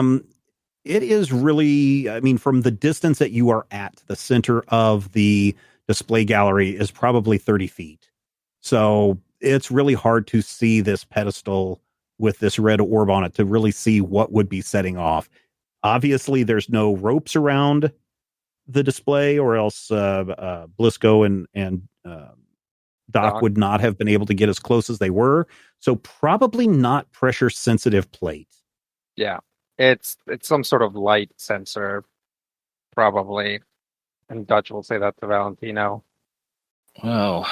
It is really, I mean, from the distance that you are at, the center of the display gallery is probably 30 feet. So it's really hard to see this pedestal with this red orb on it to really see what would be setting off. Obviously, there's no ropes around the display, or else Blisco and Doc would not have been able to get as close as they were. So probably not pressure sensitive plate. Yeah. It's some sort of light sensor, probably. And Dutch will say that to Valentino. Well,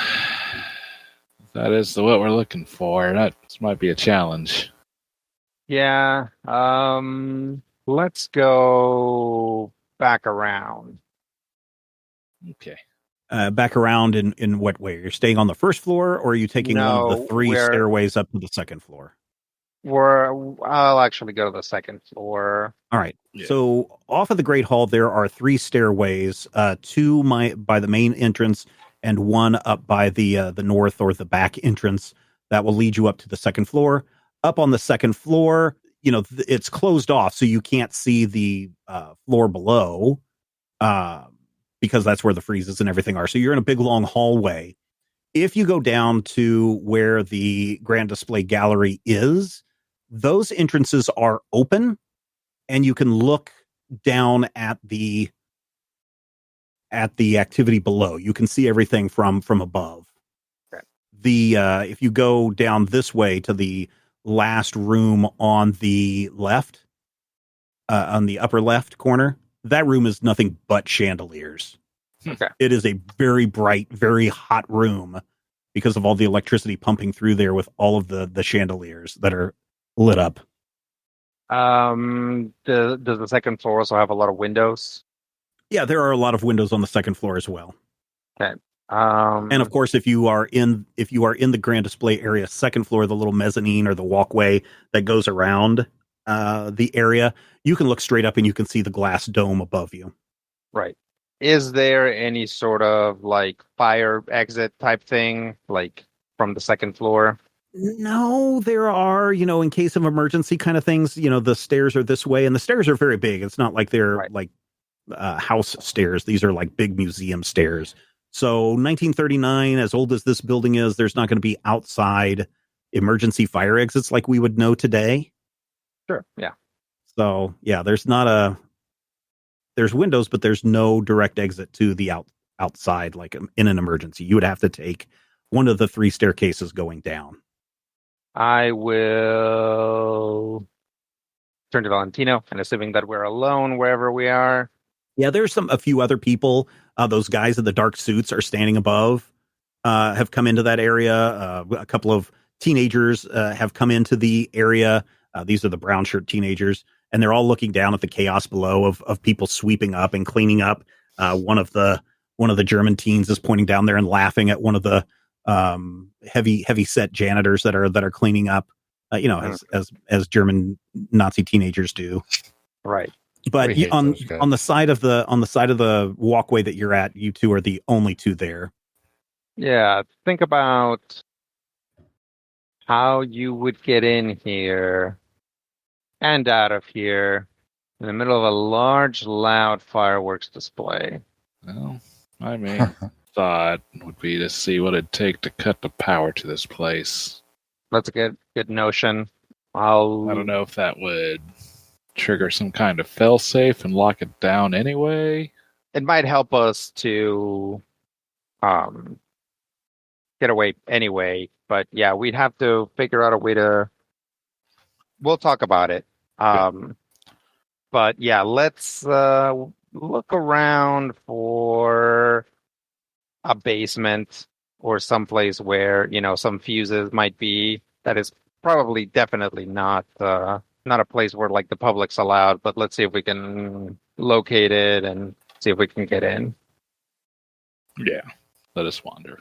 that is what we're looking for. That might be a challenge. Yeah. Let's go back around. Okay. Back around in what way? You're staying on the first floor, or are you taking one of the 3 stairways up to the second floor? I'll actually go to the second floor. All right. Yeah. So off of the Great Hall, there are 3 stairways, 2 by the main entrance and 1 up by the north or the back entrance that will lead you up to the second floor. Up on the second floor, it's closed off, so you can't see the floor below because that's where the freezes and everything are. So you're in a big, long hallway. If you go down to where the Grand Display Gallery is, those entrances are open, and you can look down at the activity below. You can see everything from above. Okay. If you go down this way to the last room on the left, on the upper left corner, that room is nothing but chandeliers. Okay. It is a very bright, very hot room because of all the electricity pumping through there with all of the chandeliers that are lit up. Does the second floor also have a lot of windows? Yeah, there are a lot of windows on the second floor as well. Okay. And of course, if you are in the grand display area, second floor, the little mezzanine or the walkway that goes around the area, you can look straight up and you can see the glass dome above you. Right. Is there any sort of like fire exit type thing, like from the second floor? No, there are, in case of emergency kind of things, the stairs are this way, and the stairs are very big. It's not like they're Right. like house stairs. These are like big museum stairs. So 1939, as old as this building is, there's not going to be outside emergency fire exits like we would know today. Sure. Yeah. So yeah, there's windows, but there's no direct exit to the outside, like in an emergency. You would have to take one of the 3 staircases going down. I will turn to Valentino, and assuming that we're alone wherever we are. Yeah, there's a few other people. Those guys in the dark suits are standing above, have come into that area. A couple of teenagers have come into the area. These are the brown shirt teenagers, and they're all looking down at the chaos below of people sweeping up and cleaning up. One of the German teens is pointing down there and laughing at one of the heavy set janitors that are cleaning up. As German Nazi teenagers do. Right. But on the side of the walkway that you're at, you two are the only 2 there. Yeah, think about how you would get in here and out of here in the middle of a large, loud fireworks display. Well, my main thought would be to see what it'd take to cut the power to this place. That's a good notion. I don't know if that would trigger some kind of failsafe and lock it down anyway. It might help us to get away anyway, but yeah, we'd have to figure out a way to. We'll talk about it. But yeah, let's look around for a basement or someplace where some fuses might be. That is probably definitely not a place where like the public's allowed, but let's see if we can locate it and see if we can get in. Yeah, let us wander.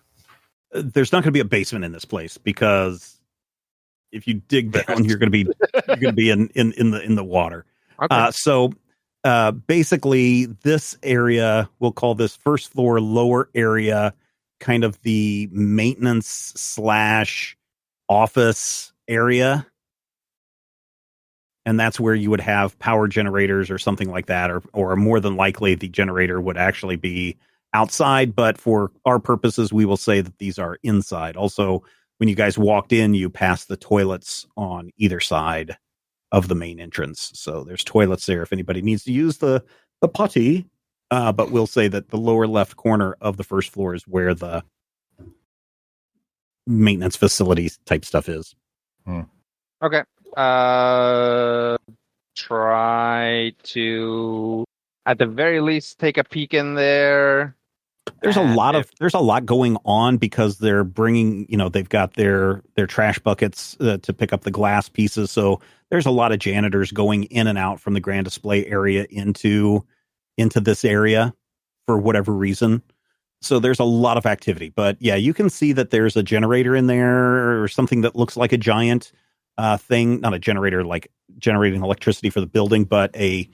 There's not going to be a basement in this place because if you dig down, you're going to be in the water. Okay. So basically, this area, we'll call this first floor lower area, kind of the maintenance / office area. And that's where you would have power generators or something like that, or more than likely the generator would actually be outside. But for our purposes, we will say that these are inside. Also, when you guys walked in, you passed the toilets on either side of the main entrance. So there's toilets there if anybody needs to use the potty. But we'll say that the lower left corner of the first floor is where the maintenance facilities type stuff is. Okay. Try to, at the very least, take a peek in there. There's a lot going on because they're bringing, they've got their trash buckets to pick up the glass pieces. So there's a lot of janitors going in and out from the grand display area into this area for whatever reason. So there's a lot of activity. But yeah, you can see that there's a generator in there or something that looks like a giant thing, not a generator like generating electricity for the building, but a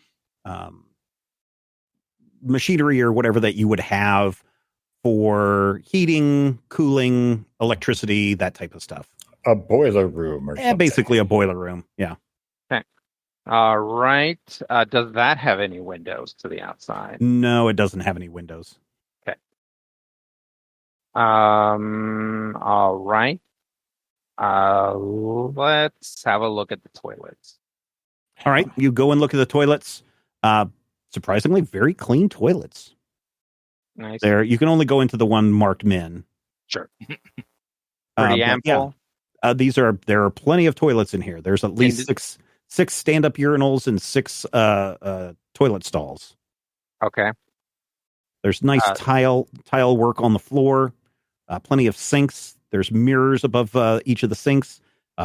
machinery or whatever that you would have for heating, cooling, electricity, that type of stuff. A boiler room or something. Basically a boiler room. Yeah. Okay. All right. Does that have any windows to the outside? No, it doesn't have any windows. Okay. All right. Let's have a look at the toilets. All right. You go and look at the toilets. Surprisingly, very clean toilets. Nice. There, you can only go into the one marked men. Sure. Pretty ample. Yeah, there are plenty of toilets in here. There's at least six stand-up urinals and 6 toilet stalls. Okay. There's nice tile work on the floor. Plenty of sinks. There's mirrors above each of the sinks.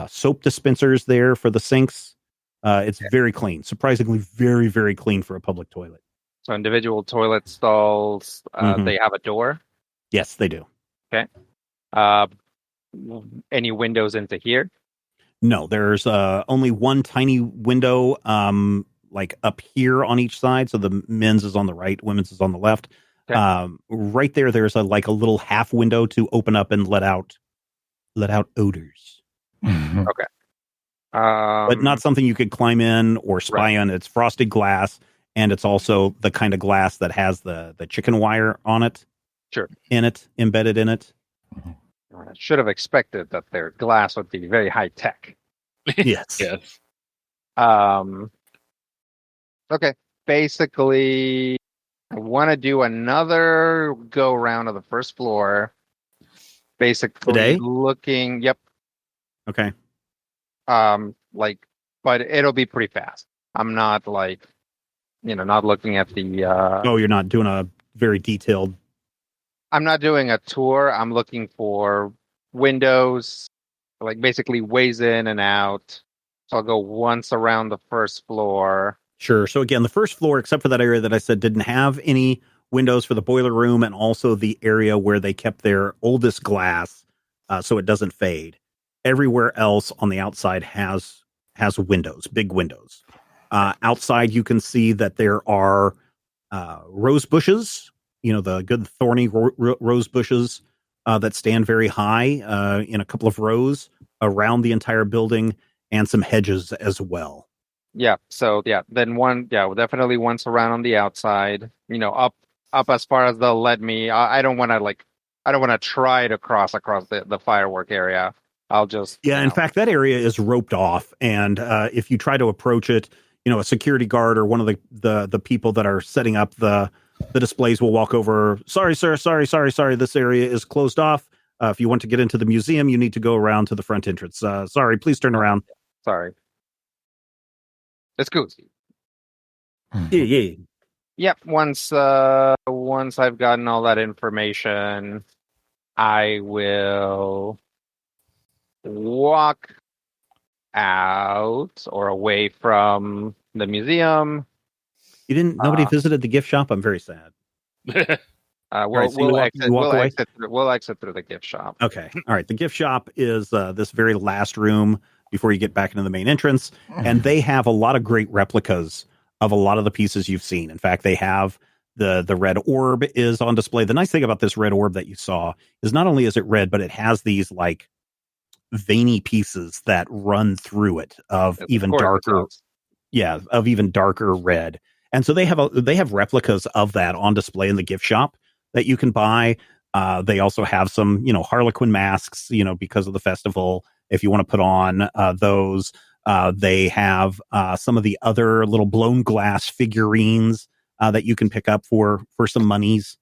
Soap dispensers there for the sinks. It's very clean. Surprisingly, very, very clean for a public toilet. So individual toilet stalls, they have a door? Yes, they do. Okay. Any windows into here? No, there's only one tiny window like up here on each side. So the men's is on the right, women's is on the left. Okay. Right there's a little half window to open up and let out odors. Okay. But not something you could climb in or spy on. It's frosted glass, and it's also the kind of glass that has the chicken wire on it. Sure. Embedded in it. I should have expected that their glass would be very high tech. Yes. Yes. Okay. Basically, I want to do another go round of the first floor. Basically, Today? looking. Yep. Okay. But it'll be pretty fast. I'm not not looking at the. You're not doing a very detailed. I'm not doing a tour. I'm looking for windows, basically ways in and out. So I'll go once around the first floor. Sure. So again, the first floor, except for that area that I said didn't have any windows for the boiler room, and also the area where they kept their oldest glass, so it doesn't fade. Everywhere else on the outside has windows, big windows. Outside, you can see that there are rose bushes. The good thorny rose bushes that stand very high in a couple of rows around the entire building, and some hedges as well. Yeah. So then definitely once around on the outside. Up as far as they'll let me. I don't want to try to cross across the firework area. I'll just in fact, that area is roped off, and if you try to approach it, a security guard or one of the people that are setting up the displays will walk over. Sorry, sir. Sorry. This area is closed off. If you want to get into the museum, you need to go around to the front entrance. Sorry, please turn around. Sorry. It's cool. Yeah. Yep. Once I've gotten all that information, I will walk out or away from the museum. Nobody visited the gift shop? I'm very sad. We'll exit through the gift shop. Okay. All right. The gift shop is this very last room before you get back into the main entrance. And they have a lot of great replicas of a lot of the pieces you've seen. In fact, they have the red orb is on display. The nice thing about this red orb that you saw is not only is it red, but it has these veiny pieces that run through it of even darker red. And so they have replicas of that on display in the gift shop that you can buy. They also have some, Harlequin masks, because of the festival. If you want to put on those, they have some of the other little blown glass figurines that you can pick up for some monies,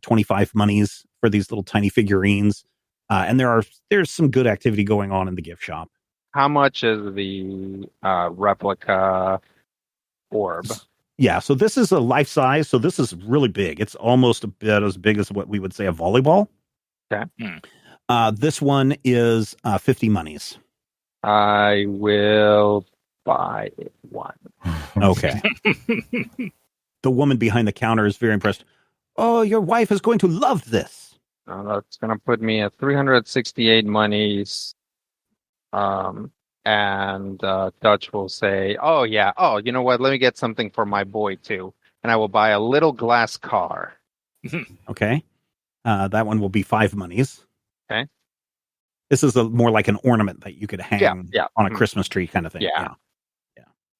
25 monies for these little tiny figurines. And there's some good activity going on in the gift shop. How much is the replica orb? Yeah, so this is a life size. So this is really big. It's almost a bit as big as what we would say a volleyball. Okay. This one is 50 monies. I will buy one. Okay. The woman behind the counter is very impressed. Oh, your wife is going to love this. That's going to put me at 368 monies. And Dutch will say, "Oh yeah, you know what? Let me get something for my boy too." And I will buy a little glass car. Okay. That one will be 5 monies. Okay. This is more like an ornament that you could hang on a Christmas tree kind of thing. Yeah.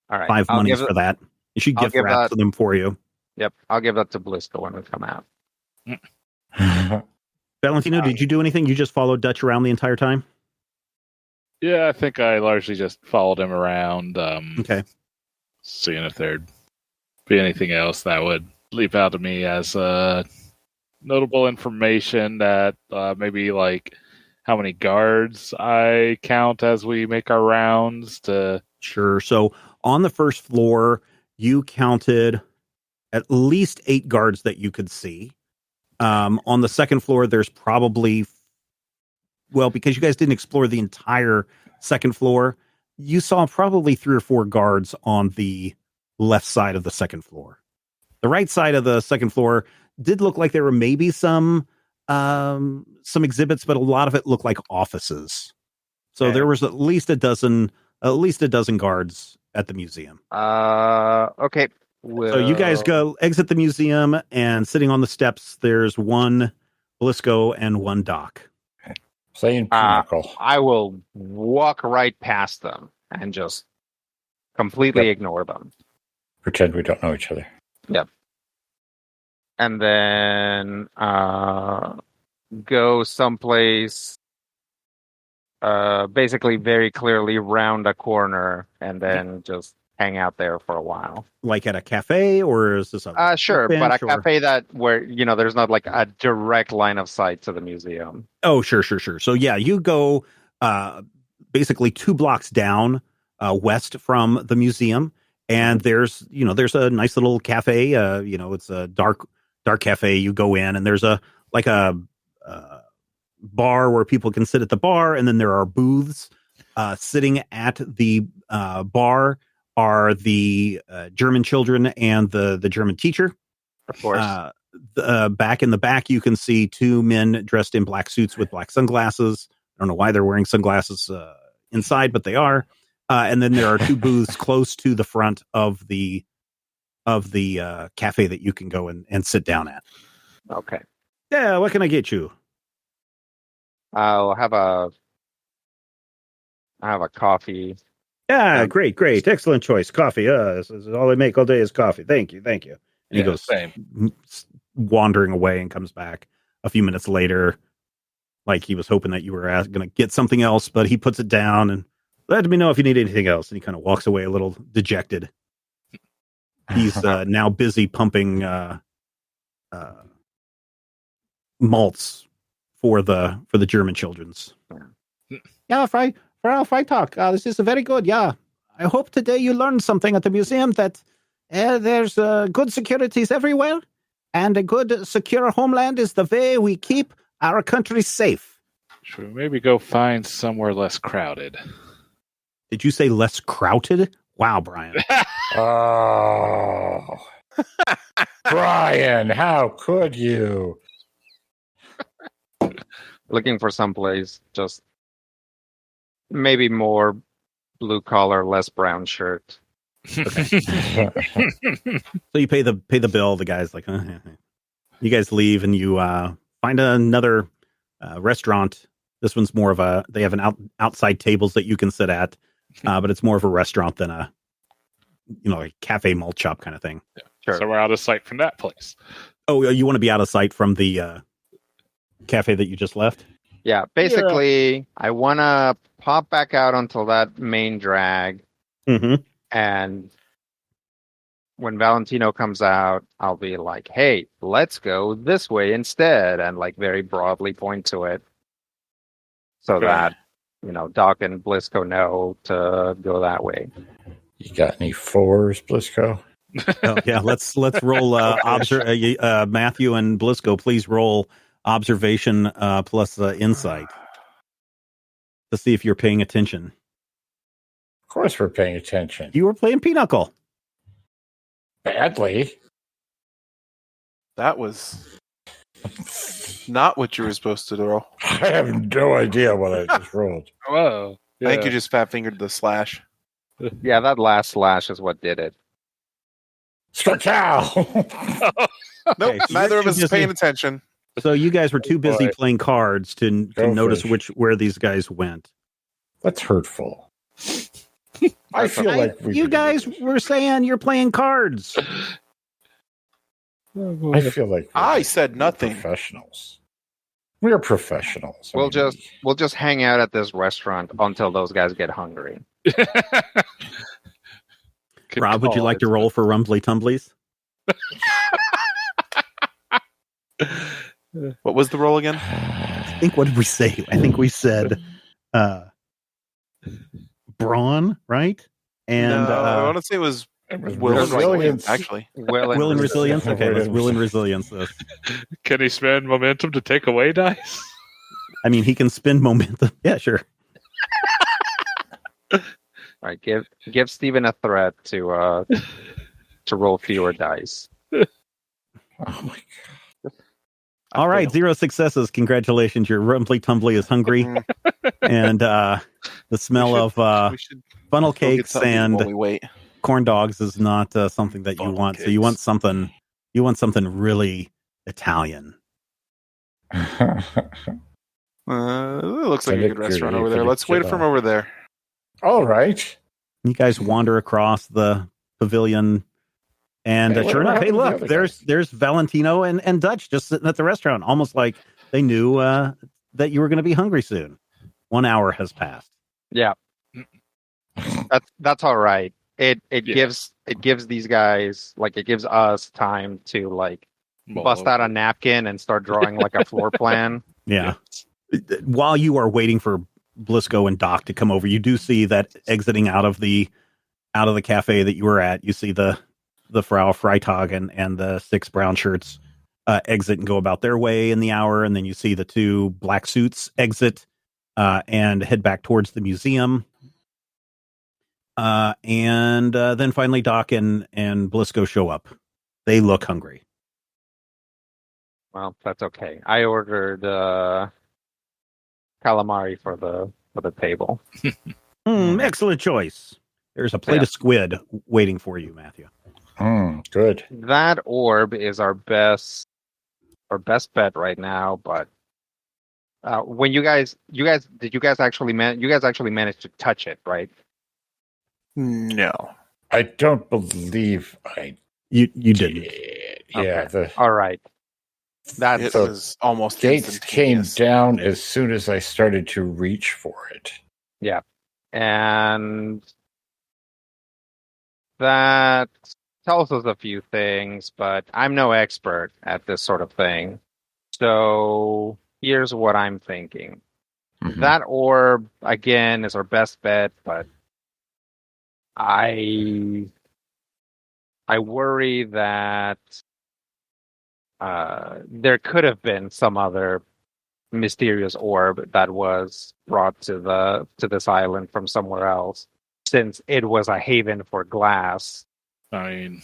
All right. 5 monies for that. You should gift wrap to them for you. Yep. I'll give that to Blisco when we come out. Valentino, did you do anything? You just followed Dutch around the entire time? Yeah, I think I largely just followed him around. Okay. Seeing if there'd be anything else that would leap out to me as notable information that maybe how many guards I count as we make our rounds to. Sure. So on the first floor, you counted at least 8 guards that you could see. On the second floor, there's probably, because you guys didn't explore the entire second floor, you saw probably 3 or 4 guards on the left side of the second floor. The right side of the second floor did look like there were maybe some exhibits, but a lot of it looked like offices. So there was at least a dozen guards at the museum. Okay. So you guys go exit the museum, and sitting on the steps, there's one Blisco and one Doc. Saying pinnacle. I will walk right past them and just completely ignore them. Pretend we don't know each other. Yep. And then go someplace basically very clearly round a corner and then just hang out there for a while. Like at a cafe, or is this a sure, but a bench, or... cafe that where there's not like a direct line of sight to the museum. Oh, sure. So yeah, you go basically 2 blocks down west from the museum, and there's a nice little cafe. It's a dark cafe. You go in, and there's a bar where people can sit at the bar, and then there are booths. Sitting at the bar are the German children and the German teacher. Of course. Back in the back, you can see 2 men dressed in black suits with black sunglasses. I don't know why they're wearing sunglasses inside, but they are. And then there are 2 booths close to the front of the cafe that you can go and sit down at. Okay. Yeah, what can I get you? I'll have a coffee. Yeah, great. Excellent choice. Coffee. This is all I make all day is coffee. Thank you. And he goes wandering away and comes back a few minutes later, like he was hoping that you were going to get something else, but he puts it down and let me know if you need anything else. And he kind of walks away a little dejected. He's now busy pumping malts for the German children's. Yeah, Freitag. This is very good. Yeah, I hope today you learned something at the museum that there's good securities everywhere, and a good secure homeland is the way we keep our country safe. Should we maybe go find somewhere less crowded? Did you say less crowded? Wow, Brian. Oh, Brian, how could you? Looking for someplace just maybe more blue collar, less brown shirt. Okay. So you pay the bill. The guy's like, You guys leave and you find another restaurant. This one's more of they have outside tables that you can sit at, but it's more of a restaurant than a cafe malt shop kind of thing. Yeah, sure. So we're out of sight from that place. Oh, you want to be out of sight from the cafe that you just left? Yeah, basically, I want to pop back out onto that main drag, and when Valentino comes out, I'll be like, "Hey, let's go this way instead," and like very broadly point to it, so that Doc and Blisco know to go that way. You got any 4s, Blisco? Oh, yeah, let's roll. Matthew and Blisco, please roll observation plus insight to see if you're paying attention. Of course we're paying attention. You were playing Pinochle. Badly. That was not what you were supposed to roll. I have no idea what I just rolled. Whoa. Yeah. I think you just fat-fingered the slash. Yeah, that last slash is what did it. Stracal! Nope, Okay, so neither of us is just- paying attention. So you guys were too busy boy. playing cards to notice where these guys went. That's hurtful. I feel like you guys were saying you're playing cards. I feel like I said nothing. Professionals. We're professionals. We'll just hang out at this restaurant until those guys get hungry. Rob, would you like to roll for Rumbly Tumblies? What was the roll again? I think, what did we say? I think we said brawn, right? And I want to say it was will and resilience, actually. Will and resilience? Okay, let's will and resilience this. Can he spend momentum to take away dice? I mean, he can spend momentum. Yeah, sure. All right, give Steven a threat to roll fewer dice. Oh my god. All right, 0 successes. Congratulations. Your Rumbly Tumbly is hungry. And the smell of funnel cakes and corn dogs is not something that you want. Cakes. So you want something really Italian. It looks like a good restaurant over there. Let's wait for him over there. All right. You guys wander across the pavilion, and sure enough, hey, look, there's Valentino and Dutch just sitting at the restaurant, almost like they knew that you were going to be hungry soon. 1 hour has passed. Yeah, that's all right. It gives these guys, like, it gives us time to like bust out a napkin and start drawing like a floor plan. Yeah. While you are waiting for Blisco and Doc to come over, you do see that exiting out of the cafe that you were at. You see the Frau Freitag and the 6 brown shirts exit and go about their way in the hour, and then you see the 2 black suits exit and head back towards the museum. And then finally Doc and Blisco show up. They look hungry. Well, that's okay. I ordered calamari for the table. Excellent choice. There's a plate of squid waiting for you, Matthew. Good. That orb is our best bet right now. But when you guys actually managed to touch it, right? No, I don't believe you didn't. Yeah. Okay. All right. It was almost gates came down as soon as I started to reach for it. Yeah, and that tells us a few things, but I'm no expert at this sort of thing. So here's what I'm thinking. Mm-hmm. That orb, again, is our best bet, but I worry that there could have been some other mysterious orb that was brought to this island from somewhere else, since it was a haven for glass. I mean,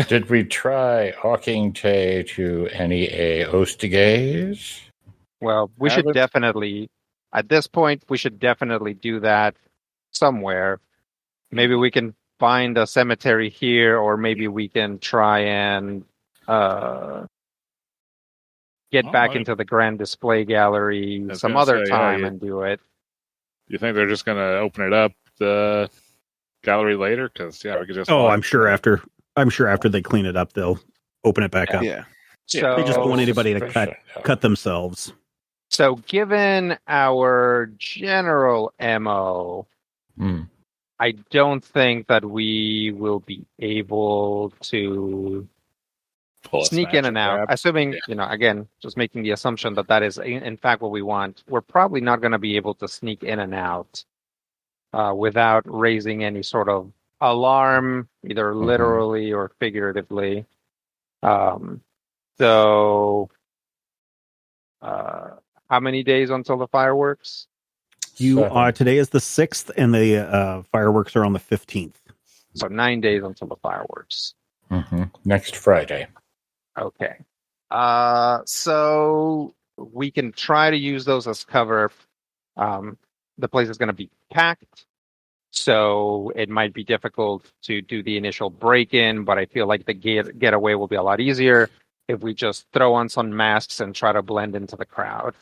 did we try hawking Tay to any Ostigays? Well, we should definitely, at this point, do that somewhere. Maybe we can find a cemetery here, or maybe we can try and get back into the grand display gallery some other time and do it. You think they're just going to open it up, the gallery, later? Because we could just. Oh, I'm sure after they clean it up, they'll open it back up. Yeah. So they just don't want anybody to cut themselves. So, given our general MO, I don't think that we will be able to sneak in and out. Assuming, again, just making the assumption that is in fact what we want. We're probably not going to be able to sneak in and out without raising any sort of alarm, either literally or figuratively. So, how many days until the fireworks? Today is the 6th, and the fireworks are on the 15th. So 9 days until the fireworks. Next Friday. Okay. So we can try to use those as cover. The place is going to be packed, so it might be difficult to do the initial break-in, but I feel like the getaway will be a lot easier if we just throw on some masks and try to blend into the crowd.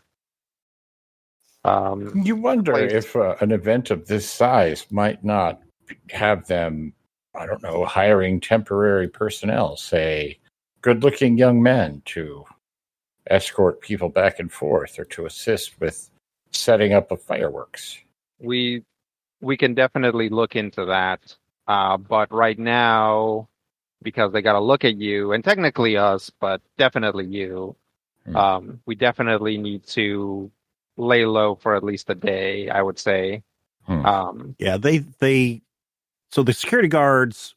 You wonder if an event of this size might not have them, I don't know, hiring temporary personnel, say, good-looking young men to escort people back and forth or to assist with setting up of fireworks. We can definitely look into that, but right now, because they got to look at you, and technically us, but definitely you, we definitely need to lay low for at least a day, I would say. Yeah, they so the security guards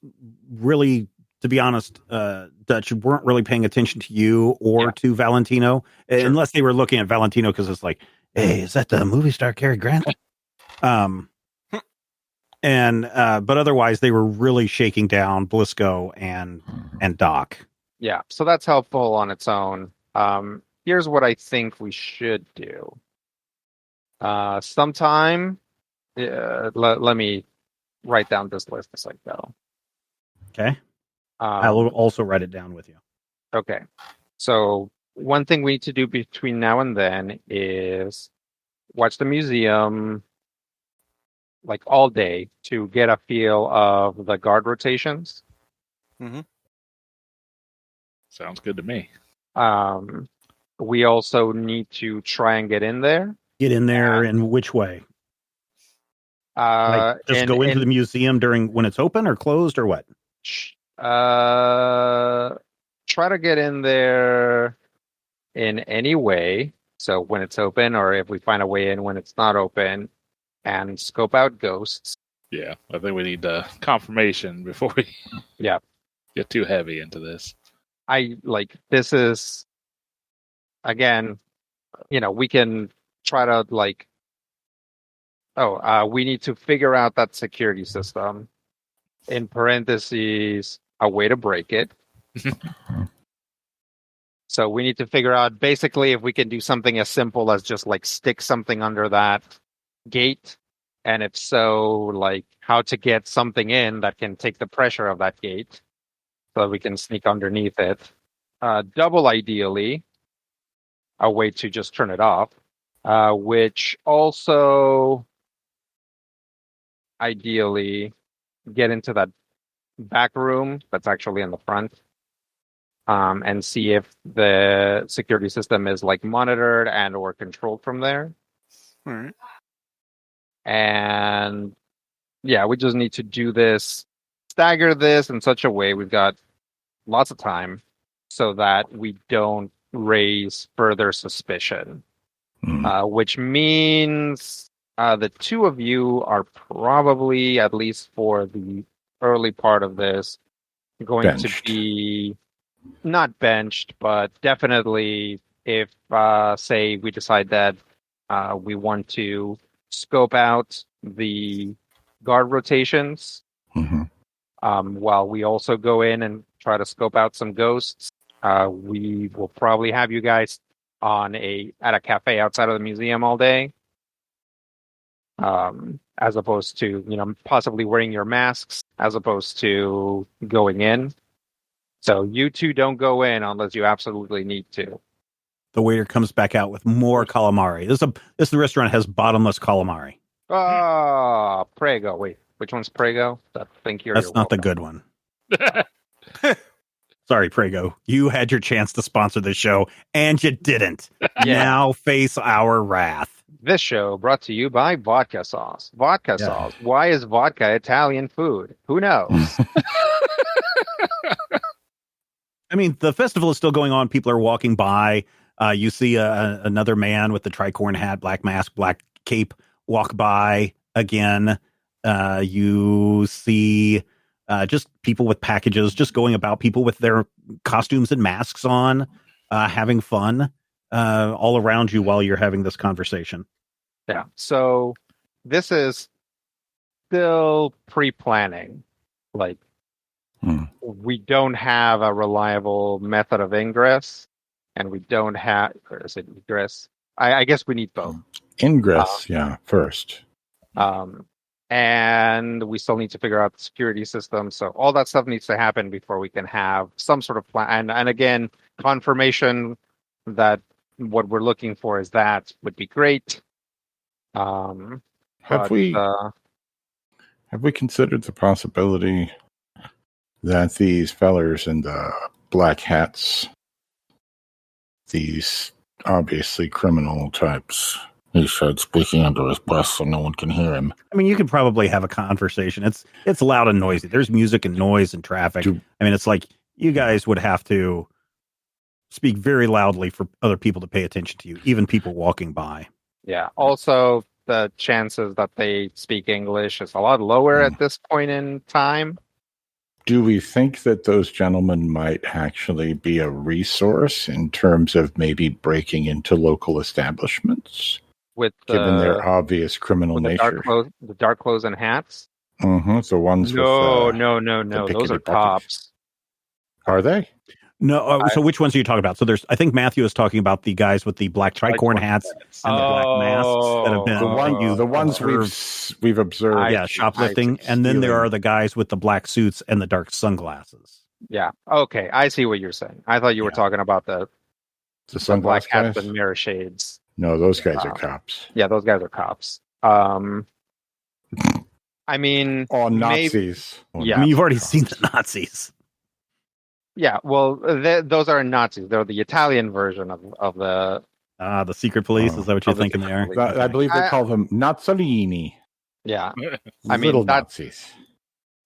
really, to be honest, Dutch, weren't really paying attention to you or to Valentino, unless they were looking at Valentino because it's like, hey, is that the movie star Cary Grant? But otherwise they were really shaking down Blisco and Doc. Yeah, so that's helpful on its own. Here's what I think we should do. Sometime, let me write down this list as I go. Okay. I will also write it down with you. Okay. So one thing we need to do between now and then is watch the museum like all day to get a feel of the guard rotations. Mm-hmm. Sounds good to me. We also need to try and get in there. Get in there in which way? Like just go into the museum when it's open or closed or what? Try to get in there in any way. So when it's open, or if we find a way in when it's not open, and scope out ghosts. Yeah, I think we need confirmation before we get too heavy into this. This is, again, we can try to we need to figure out that security system. In parentheses, a way to break it. So we need to figure out basically if we can do something as simple as just stick something under that gate, and if so, how to get something in that can take the pressure of that gate so that we can sneak underneath it. Double, ideally, a way to just turn it off, which also ideally get into that back room that's actually in the front, and see if the security system is monitored and or controlled from there. All right. And we just need to do this, stagger this in such a way we've got lots of time so that we don't raise further suspicion. Which means the two of you are probably, at least for the early part of this, going to be not benched, but definitely if, say, we decide that we want to scope out the guard rotations, while we also go in and try to scope out some ghosts. We will probably have you guys at a cafe outside of the museum all day, as opposed to possibly wearing your masks, as opposed to going in. So you two don't go in unless you absolutely need to. The waiter comes back out with more calamari. This restaurant has bottomless calamari. Prego. Wait, which one's Prego? That's not the good one. Sorry, Prego. You had your chance to sponsor this show, and you didn't. Now face our wrath. This show brought to you by vodka sauce. Vodka sauce. Why is vodka Italian food? Who knows? I mean, the festival is still going on. People are walking by. You see another man with the tricorn hat, black mask, black cape walk by again. You see just people with packages just going about, people with their costumes and masks on, having fun all around you while you're having this conversation. Yeah. So this is still pre-planning. We don't have a reliable method of ingress, and we don't have, or is it egress? I guess we need both. Ingress, first. And we still need to figure out the security system. So all that stuff needs to happen before we can have some sort of plan. And again, confirmation that what we're looking for is that would be great. Have we considered the possibility that these fellers in the black hats, these obviously criminal types, he said, speaking under his breath so no one can hear him. I mean, you could probably have a conversation. It's loud and noisy. There's music and noise and traffic. I mean, it's like you guys would have to speak very loudly for other people to pay attention to you, even people walking by. Yeah. Also, the chances that they speak English is a lot lower at this point in time. Do we think that those gentlemen might actually be a resource in terms of maybe breaking into local establishments? Given their obvious criminal nature. The dark clothes and hats? Mm-hmm. The ones No. Those are cops. Are they? No. So which ones are you talking about? So I think Matthew is talking about the guys with the black tricorn hats and the black masks that have been the ones we've observed. Shoplifting. And then there are the guys with the black suits and the dark sunglasses. Yeah. Okay. I see what you're saying. I thought you were talking about the sunglass black hats and mirror shades. No, those guys are cops. Yeah, those guys are cops. I mean, Nazis. Yeah. I mean, you've already seen the Nazis. Yeah, well, those are Nazis. They're the Italian version of the secret police. Is that what you're thinking they are? I believe they call them Nazzolini. Yeah, I mean, Little Nazis.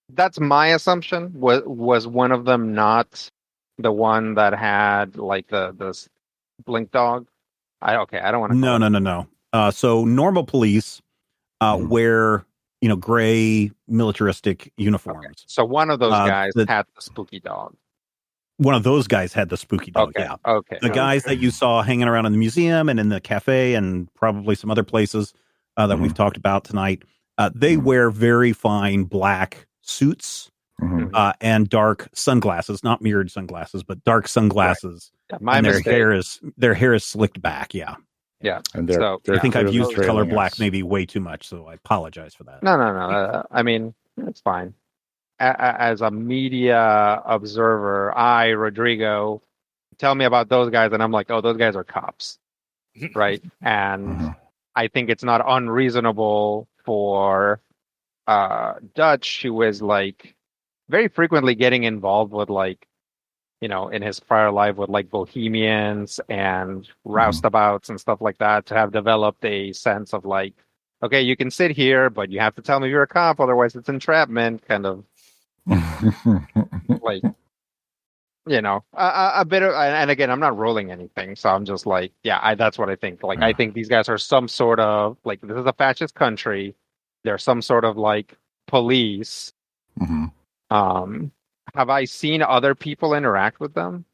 That's my assumption. Was one of them not the one that had like the blink dog? I don't want to. No. So normal police wear gray militaristic uniforms. Okay. So one of those guys had the spooky dog. One of those guys had the spooky dog. Okay. Yeah. Okay. The guys that you saw hanging around in the museum and in the cafe and probably some other places that we've talked about tonight, they wear very fine black suits and dark sunglasses, not mirrored sunglasses, but dark sunglasses. Right. Yeah, and their hair is slicked back. Yeah. Yeah. And I think I've used color black maybe way too much, so I apologize for that. No. I mean, it's fine. As a media observer, Rodrigo, tell me about those guys, and I'm like, oh, those guys are cops, right? And I think it's not unreasonable for Dutch, who is like very frequently getting involved with like, in his prior life with like bohemians and roustabouts and stuff like that, to have developed a sense of like, okay, you can sit here, but you have to tell me you're a cop, otherwise it's entrapment, kind of. Like, a bit of, and again, I'm not rolling anything, so I'm just like, that's what I think. Like, I think these guys are some sort of like, this is a fascist country. They're some sort of like police. Have I seen other people interact with them?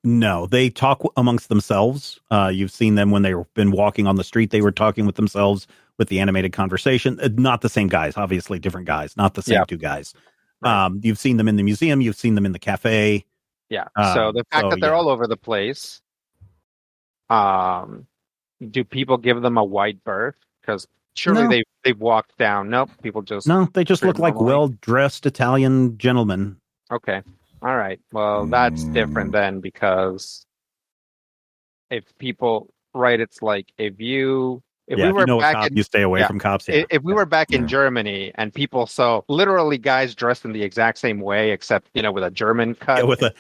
No, they talk amongst themselves. You've seen them when they've been walking on the street. They were talking with themselves with the animated conversation. Not the same guys, obviously different guys, not the same two guys. Right. You've seen them in the museum. You've seen them in the cafe. Yeah. So the fact that they're all over the place. Do people give them a wide berth? Because surely they've walked down. Nope. People just they just look like well-dressed Italian gentlemen. Okay. All right. Well, that's different then, because if people, right, it's like if we were back you stay away from cops. Yeah. If we were back in Germany and people saw literally guys dressed in the exact same way, except with a German cut, with a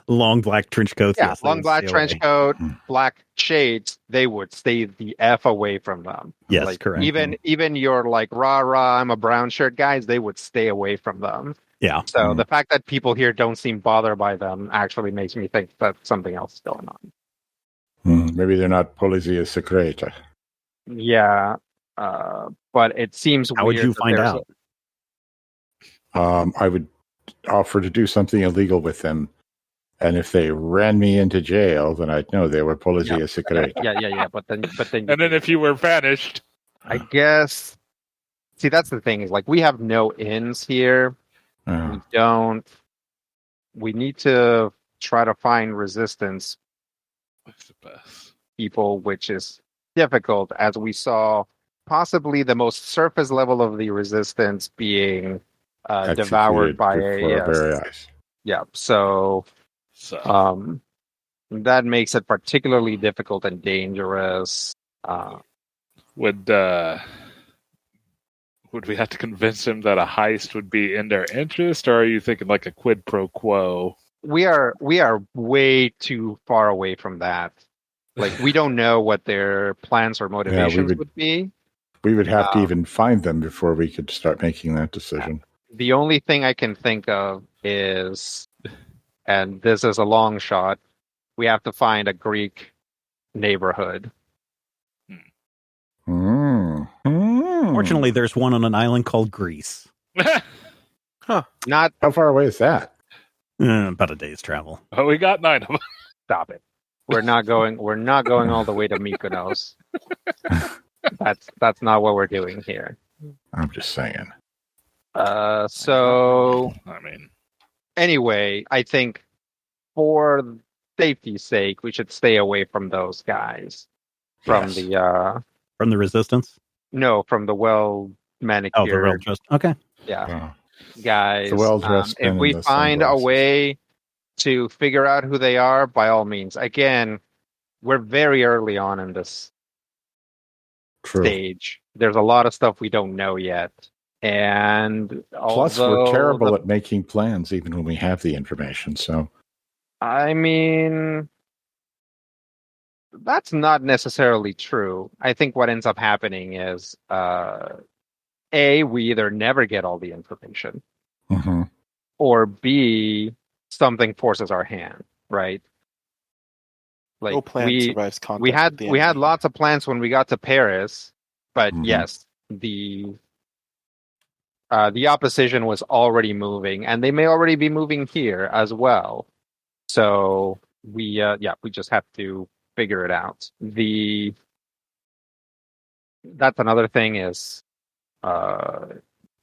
long black trench coat. Yeah, long black trench coat, black shades. They would stay the F away from them. Yes, like, correct. Even your like rah, I'm a brown shirt guys, they would stay away from them. Yeah. So the fact that people here don't seem bothered by them actually makes me think that something else is going on. Maybe they're not polizia secreta. Yeah, but it seems How weird. Would you find out? I would offer to do something illegal with them, and if they ran me into jail, then I'd know they were polizia secreta. Yeah. But then, and then if you were vanished, I guess. See, that's the thing, is like we have no ins here. We don't. We need to try to find resistance people, which is difficult, as we saw possibly the most surface level of the resistance being devoured by very eyes. Yeah, so that makes it particularly difficult and dangerous. Would we have to convince him that a heist would be in their interest, or are you thinking like a quid pro quo? We are way too far away from that. Like, we don't know what their plans or motivations would be. We would have to even find them before we could start making that decision. The only thing I can think of is, and this is a long shot, we have to find a Greek neighborhood. Fortunately, there's one on an island called Greece. Not how far away is that? About a day's travel. Oh, we got 9 of them. Stop it. We're not going all the way to Mykonos. That's not what we're doing here. I'm just saying. Anyway, I think for safety's sake, we should stay away from those guys. From the resistance? No, from the well manicured. Oh, the well dressed. Okay. Yeah. Guys, the well dressed. If we find a way to figure out who they are, by all means. Again, we're very early on in this stage. There's a lot of stuff we don't know yet. And plus, we're terrible at making plans even when we have the information. So, I mean, that's not necessarily true. I think what ends up happening is, A, we either never get all the information, or B, something forces our hand, right? Like no plan survives contact. We had lots of plans when we got to Paris, but yes, the opposition was already moving, and they may already be moving here as well. So we just have to figure it out. That's another thing is,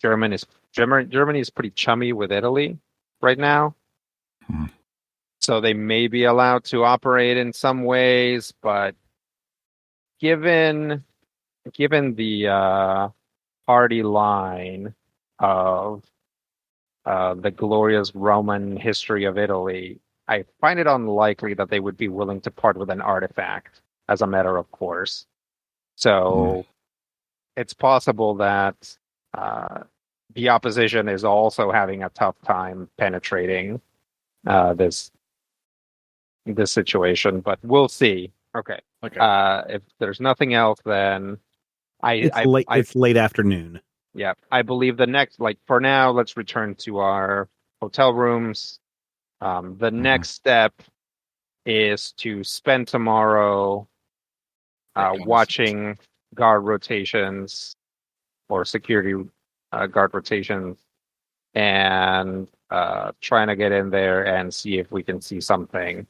Germany is pretty chummy with Italy right now. So they may be allowed to operate in some ways, but given the party line of the glorious Roman history of Italy, I find it unlikely that they would be willing to part with an artifact as a matter of course. So it's possible that the opposition is also having a tough time penetrating this situation, but we'll see. Okay. If there's nothing else, then it's late afternoon. Yeah, I believe the next, for now, let's return to our hotel rooms. The next step is to spend tomorrow watching guard rotations or security guard rotations and trying to get in there and see if we can see something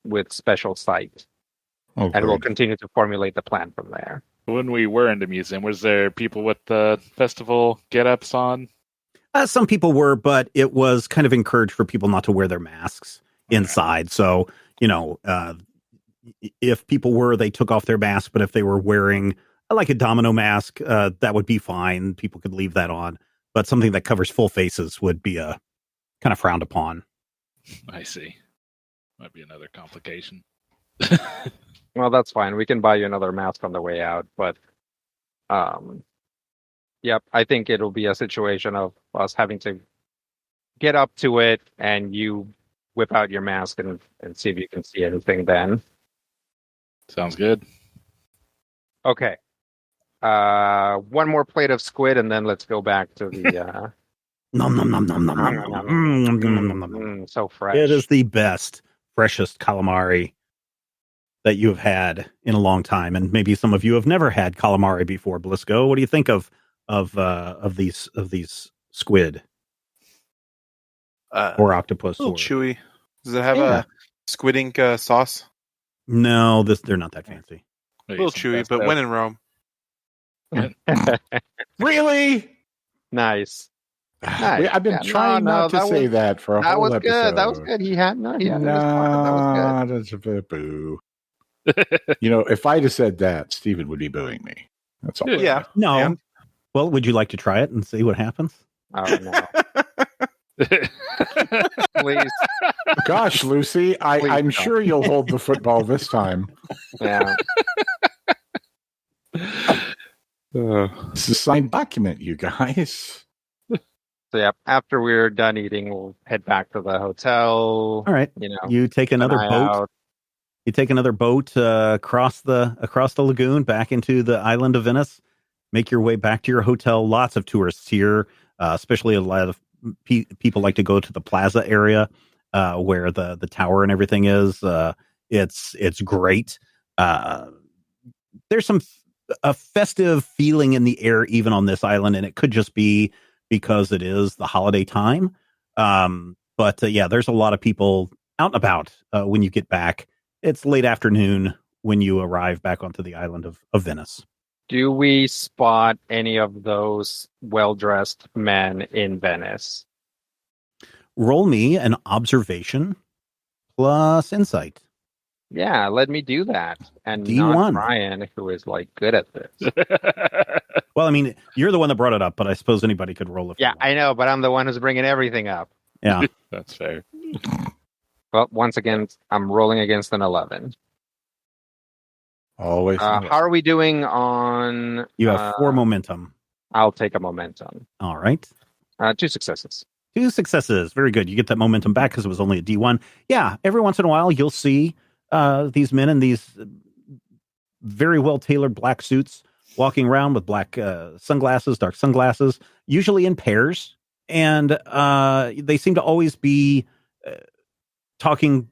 with special sight. And we'll continue to formulate the plan from there. When we were in the museum, was there people with the festival get-ups on? Some people were, but it was kind of encouraged for people not to wear their masks inside. So, if people were, they took off their mask, but if they were wearing like a domino mask, that would be fine. People could leave that on. But something that covers full faces would be kind of frowned upon. I see. Might be another complication. Well, that's fine. We can buy you another mask on the way out. But, yep, I think it'll be a situation of us having to get up to it and you whip out your mask and see if you can see anything then. Sounds good. Okay. One more plate of squid and then let's go back to the... Nom nom nom nom nom nom nom. So fresh. It is the best, freshest calamari that you have had in a long time, and maybe some of you have never had calamari before. Blisco, what do you think of these squid or octopus? A little chewy. Does it have a squid ink sauce? No, they're not that fancy. A little chewy, but when in Rome. Really? Nice. I've been trying not to say that for a whole episode. Good. That was good. He had that was good. Boo. If I'd have said that, Steven would be booing me. That's all. Yeah. No. And? Well, would you like to try it and see what happens? Oh, no. Please. Gosh, Lucy, I'm sure you'll hold the football this time. Yeah. It's a signed document, you guys. So yeah, after we're done eating, we'll head back to the hotel. All right. You take another boat. Out. You take another boat across the lagoon back into the island of Venice. Make your way back to your hotel. Lots of tourists here, especially a lot of people like to go to the plaza area where the tower and everything is. It's great. There's a festive feeling in the air even on this island, and it could just be because it is the holiday time. But there's a lot of people out and about when you get back. It's late afternoon when you arrive back onto the island of Venice. Do we spot any of those well-dressed men in Venice? Roll me an observation plus insight. Yeah, let me do that. And D1. Not Brian, who is good at this. Well, I mean, you're the one that brought it up, but I suppose anybody could roll it. Yeah, I know, but I'm the one who's bringing everything up. Yeah. That's fair. Well, once again, I'm rolling against an 11. Always. How are we doing on... You have 4 momentum. I'll take a momentum. All right. 2 successes. 2 successes. Very good. You get that momentum back because it was only a D1. Yeah, every once in a while, you'll see these men in these very well-tailored black suits walking around with black sunglasses, dark sunglasses, usually in pairs. And they seem to always be talking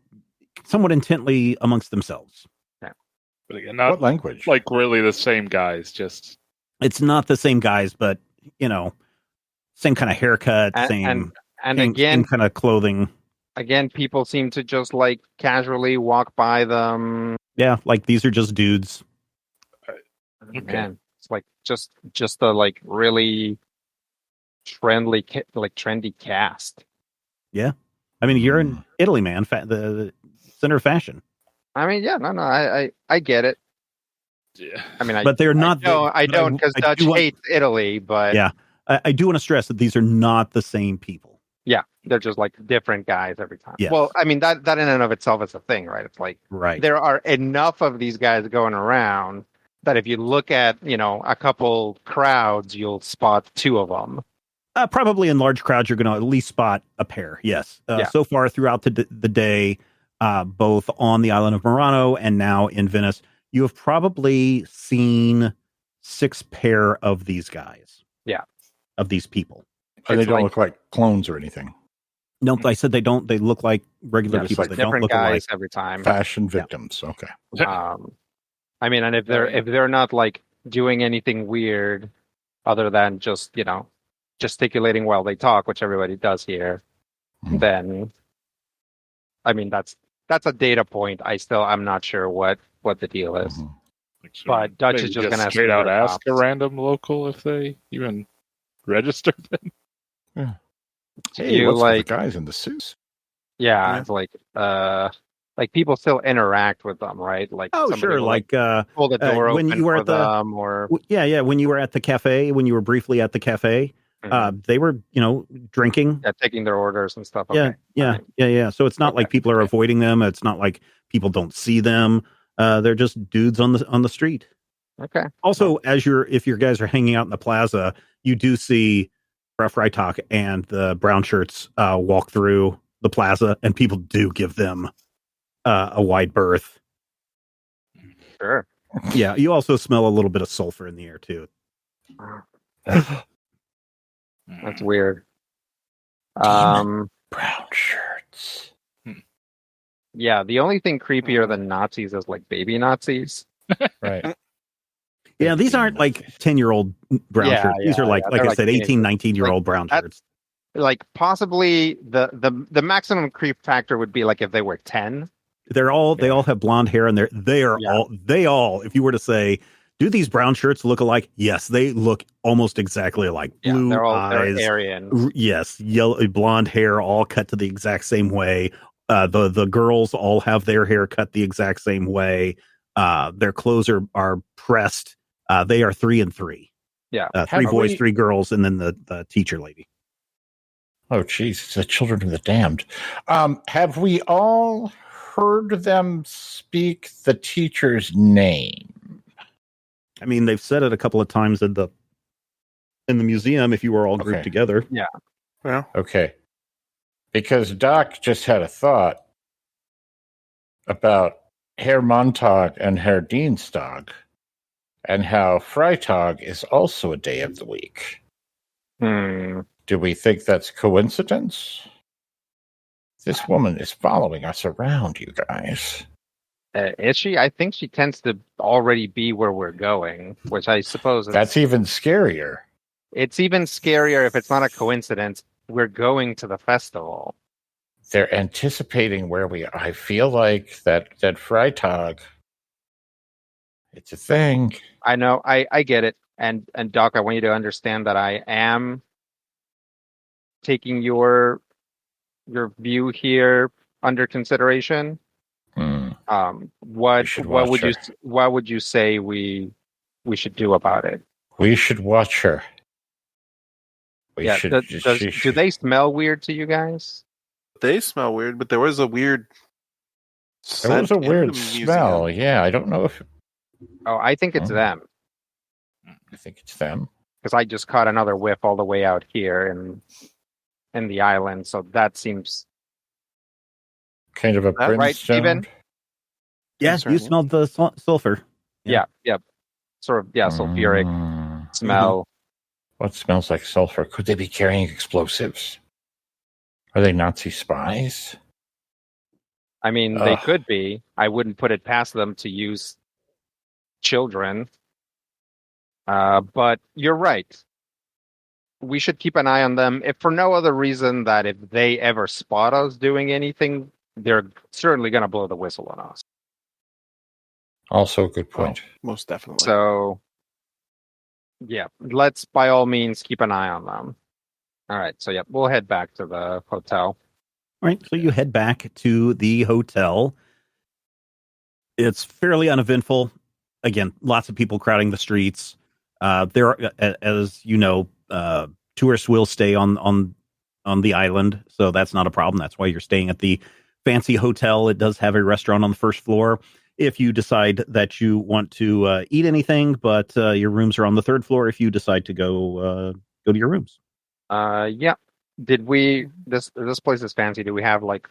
somewhat intently amongst themselves. But again, not what language? Like really the same guys, just... It's not the same guys, but, same kind of haircut, and same again, kind of clothing. Again, people seem to just like casually walk by them. Yeah, like these are just dudes. Okay. Man, it's like just the like really trendy cast. Yeah, I mean you're in Italy, man. The center of fashion. I mean, yeah, no, I get it. Yeah, I mean, but they're not. I don't because Dutch hates Italy, but yeah, I do want to stress that these are not the same people. Yeah, they're just like different guys every time. Yes. Well, I mean that in and of itself is a thing, right? It's like there are enough of these guys going around that if you look at a couple crowds, you'll spot 2 of them. Probably in large crowds, you're going to at least spot a pair. Yes. So far throughout the day, both on the island of Murano and now in Venice, you have probably seen 6 pair of these guys. Yeah. Of these people. And they don't look like clones or anything. No, I said they don't. They look like regular people. Like they different don't look guys alike. every time. Fashion victims. Yeah. Okay. I mean, and if they're not like doing anything weird, other than just gesticulating while they talk, which everybody does here, then I mean that's a data point. I'm not sure what the deal is. But Dutch is just going to straight out ask a random local if they even registered them. Yeah. Hey, what's with the guys in the suits? Yeah, it's like people still interact with them, right? Like sure, like pull the door when open you were for at the them, or when you were at the cafe, when you were briefly at the cafe, they were drinking, taking their orders and stuff. Yeah, okay. Yeah. So it's not like people are avoiding them. It's not like people don't see them. They're just dudes on the street. Okay. Also, if your guys are hanging out in the plaza, you do see Rough Rytalk and the brown shirts walk through the plaza, and people do give them a wide berth. Sure. Yeah, you also smell a little bit of sulfur in the air too. That's weird. Brown shirts. Yeah, the only thing creepier than Nazis is like baby Nazis. Right. Yeah, these aren't like 10-year-old brown shirts. These are like I said, 18, 19-year-old brown shirts. Like possibly the maximum creep factor would be like if they were 10. They all have blonde hair, and they all, if you were to say, do these brown shirts look alike? Yes, they look almost exactly alike. Blue they're eyes, they're Aryan. Yes, yellow blonde hair, all cut to the exact same way. The girls all have their hair cut the exact same way. Their clothes are pressed. They are 3 and 3. Yeah, 3 boys, 3 girls, and then the teacher lady. Oh, geez, it's the children of the damned. Have we all heard them speak the teacher's name? I mean, they've said it a couple of times in the museum. If you were all grouped together, yeah. Well, okay. Because Doc just had a thought about Herr Montag and Herr Dienstag, and how Freitag is also a day of the week. Do we think that's coincidence? This woman is following us around, you guys. Is she? I think she tends to already be where we're going, which I suppose that's even scarier. It's even scarier if it's not a coincidence. We're going to the festival. They're anticipating where we are. I feel like that Freitag, it's a thing. I know. I get it. And Doc, I want you to understand that I am taking your view here under consideration. What would you say we should do about it? We should watch her. Do they smell weird to you guys? They smell weird, but there was a weird There was a scent in weird the museum. smell. Yeah, I don't know if... Oh, I think it's them. I think it's them. Because I just caught another whiff all the way out here in the island, so that seems Kind of a brimstone. right, Steven? Yeah, you smelled the sulfur. Yeah. Sort of, sulfuric smell. What smells like sulfur? Could they be carrying explosives? Are they Nazi spies? I mean, they could be. I wouldn't put it past them to use children. But you're right. We should keep an eye on them, if for no other reason that if they ever spot us doing anything, they're certainly going to blow the whistle on us. Also a good point. Oh, most definitely. So, yeah, let's by all means keep an eye on them. All right, so we'll head back to the hotel. All right, so you head back to the hotel. It's fairly uneventful. Again, lots of people crowding the streets. There are, as you know, tourists will stay on the island, so that's not a problem. That's why you're staying at the fancy hotel. It does have a restaurant on the first floor if you decide that you want to eat anything, but your rooms are on the third floor if you decide to go to your rooms. Did we this place is fancy. Do we have like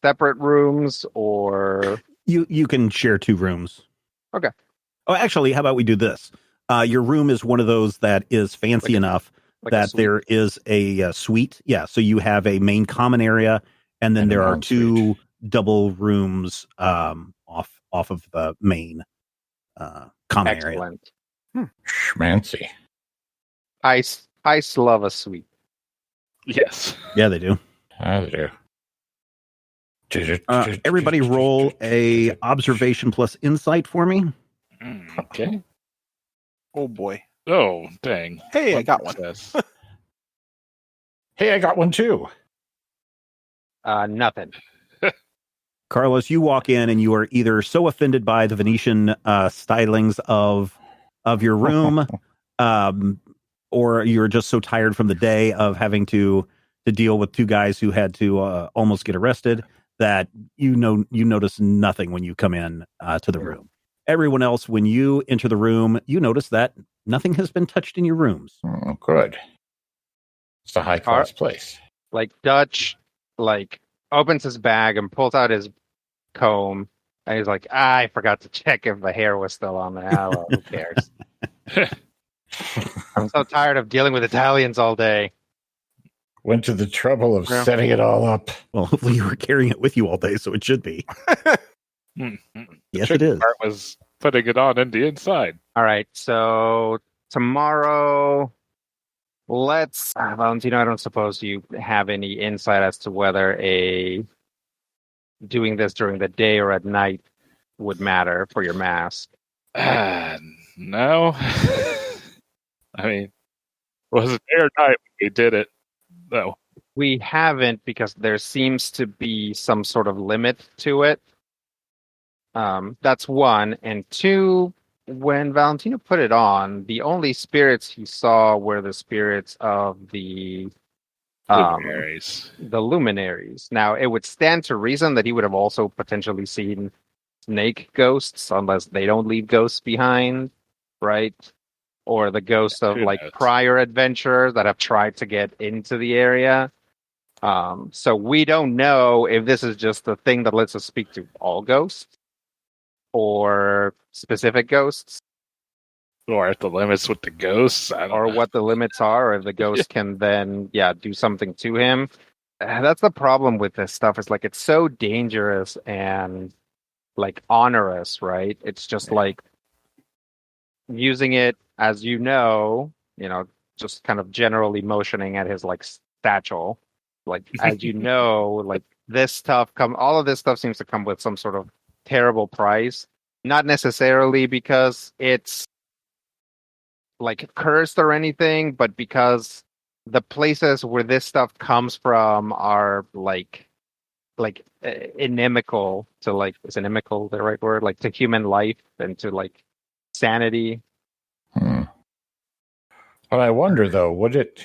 separate rooms, or you can share two rooms? Okay. Oh, actually, how about we do this? Your room is one of those that is fancy enough that there is a suite. Yeah, so you have a main common area, and then there are two double rooms off of the main common area. Schmancy. Ice love a suite. Yes. Yeah, they do. They do. Everybody roll a observation plus insight for me. Okay. Oh boy. Oh, dang. Hey, I got one. Hey, I got one too. Nothing. Carlos, you walk in and you are either so offended by the Venetian stylings of your room, or you're just so tired from the day of having to deal with two guys who had to almost get arrested that you notice nothing when you come in to the room. Everyone else, when you enter the room, you notice that nothing has been touched in your rooms. Oh, good. It's a high-class place. Like Dutch, opens his bag and pulls out his comb, and he's like, I forgot to check if the hair was still on there. Oh, well, who cares? I'm so tired of dealing with Italians all day. Went to the trouble of setting it all up. Well, hopefully you were carrying it with you all day, so it should be. Yes, it is. Part was putting it on the inside. All right, so tomorrow, let's... Valentino, I don't suppose you have any insight as to whether doing this during the day or at night would matter for your mask. No. I mean, was it day or night when we did it? No. We haven't, because there seems to be some sort of limit to it. That's one. And two, when Valentino put it on, the only spirits he saw were the spirits of the luminaries. The luminaries. Now, it would stand to reason that he would have also potentially seen snake ghosts, unless they don't leave ghosts behind, right? Or the ghosts of prior adventurers that have tried to get into the area. So we don't know if this is just the thing that lets us speak to all ghosts or specific ghosts. Or at the limits with the ghosts. Or what the limits are, or if the ghost can then, do something to him. That's the problem with this stuff. Is it's so dangerous and onerous, right? It's just using it, as just kind of generally motioning at his satchel. As this stuff all of this stuff seems to come with some sort of terrible price. Not necessarily because it's cursed or anything, but because the places where this stuff comes from are inimical to is inimical the right word? To human life and to sanity. But I wonder though, would it,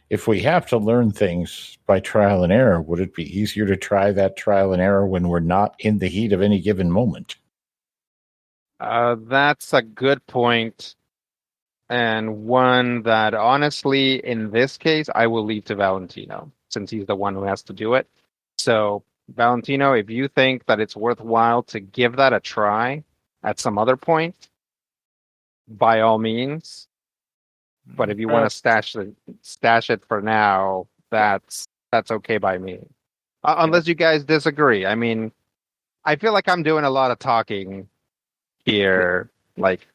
if we have to learn things by trial and error, would it be easier to try that trial and error when we're not in the heat of any given moment? That's a good point, and one that honestly, in this case, I will leave to Valentino, since he's the one who has to do it. So, Valentino, if you think that it's worthwhile to give that a try at some other point, by all means. But if you want to stash it for now, that's okay by me. Unless you guys disagree. I mean, I feel like I'm doing a lot of talking here. Like,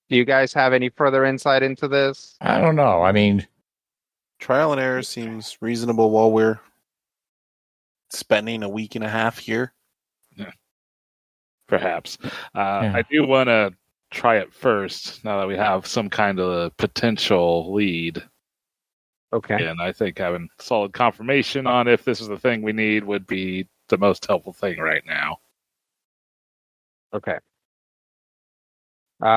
do you guys have any further insight into this? I don't know. I mean, trial and error seems reasonable while we're spending a week and a half here. Yeah. Perhaps. I do want to try it first, now that we have some kind of potential lead. Okay. And I think having solid confirmation on if this is the thing we need would be the most helpful thing right now. Okay.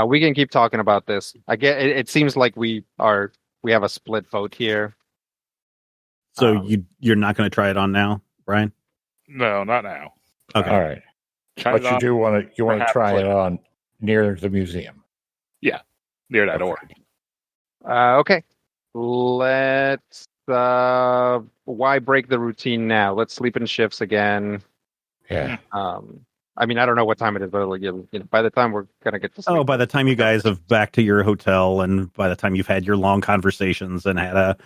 We can keep talking about this. I get it seems like we have a split vote here. So you're not going to try it on now, Brian? No, not now. Okay. All right. But you do want to try it on near the museum. Yeah, near that door. Okay. Let's why break the routine now? Let's sleep in shifts again. Yeah. I mean, I don't know what time it is, but by the time we're gonna get to sleep. Oh, by the time you guys have back to your hotel, and by the time you've had your long conversations and had a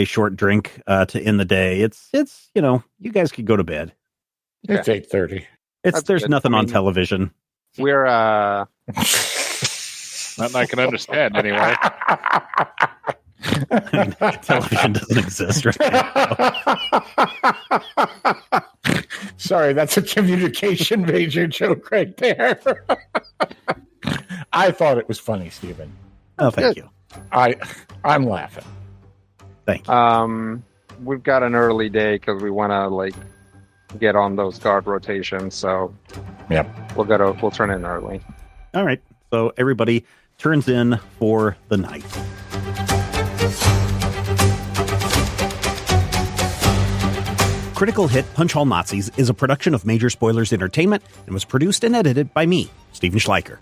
short drink to end the day, it's you guys could go to bed. It's 8:30. There's nothing on television. We're nothing I can understand anyway. Television doesn't exist right now. Sorry, that's a communication major joke right there. I thought it was funny, Stephen. Oh, thank you. I'm laughing. Thank you. We've got an early day because we want to get on those guard rotations. So, yep, we'll turn in early. All right. So everybody turns in for the night. Critical Hit Punch All Nazis is a production of Major Spoilers Entertainment and was produced and edited by me, Stephen Schleicher.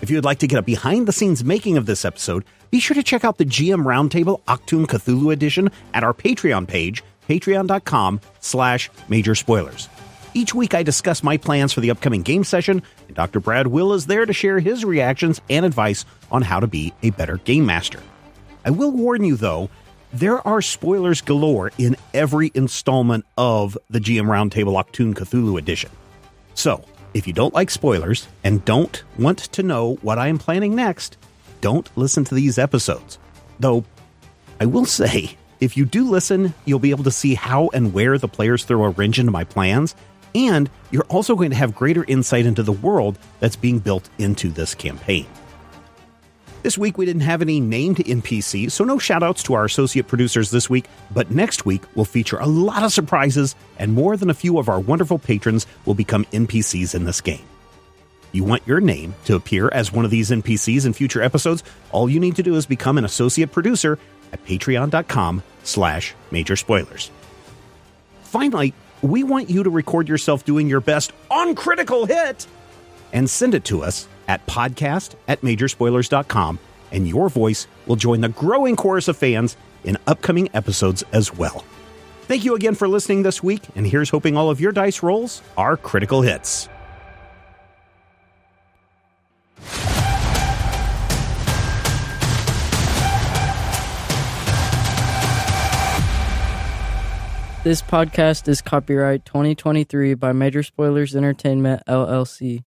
If you would like to get a behind-the-scenes making of this episode, be sure to check out the GM Roundtable Octoon Cthulhu Edition at our Patreon page, patreon.com/Major Spoilers. Each week I discuss my plans for the upcoming game session, and Dr. Brad Will is there to share his reactions and advice on how to be a better game master. I will warn you, though, there are spoilers galore in every installment of the GM Roundtable Octoon Cthulhu Edition. So, if you don't like spoilers and don't want to know what I am planning next, don't listen to these episodes. Though, I will say, if you do listen, you'll be able to see how and where the players throw a wrench into my plans, and you're also going to have greater insight into the world that's being built into this campaign. This week, we didn't have any named NPCs, so no shoutouts to our associate producers this week, but next week, we'll feature a lot of surprises, and more than a few of our wonderful patrons will become NPCs in this game. You want your name to appear as one of these NPCs in future episodes? All you need to do is become an associate producer at patreon.com/Major Spoilers. Finally, we want you to record yourself doing your best on Critical Hit and send it to us at podcast@majorspoilers.com, and your voice will join the growing chorus of fans in upcoming episodes as well. Thank you again for listening this week, and here's hoping all of your dice rolls are critical hits. This podcast is copyright 2023 by Major Spoilers Entertainment, LLC.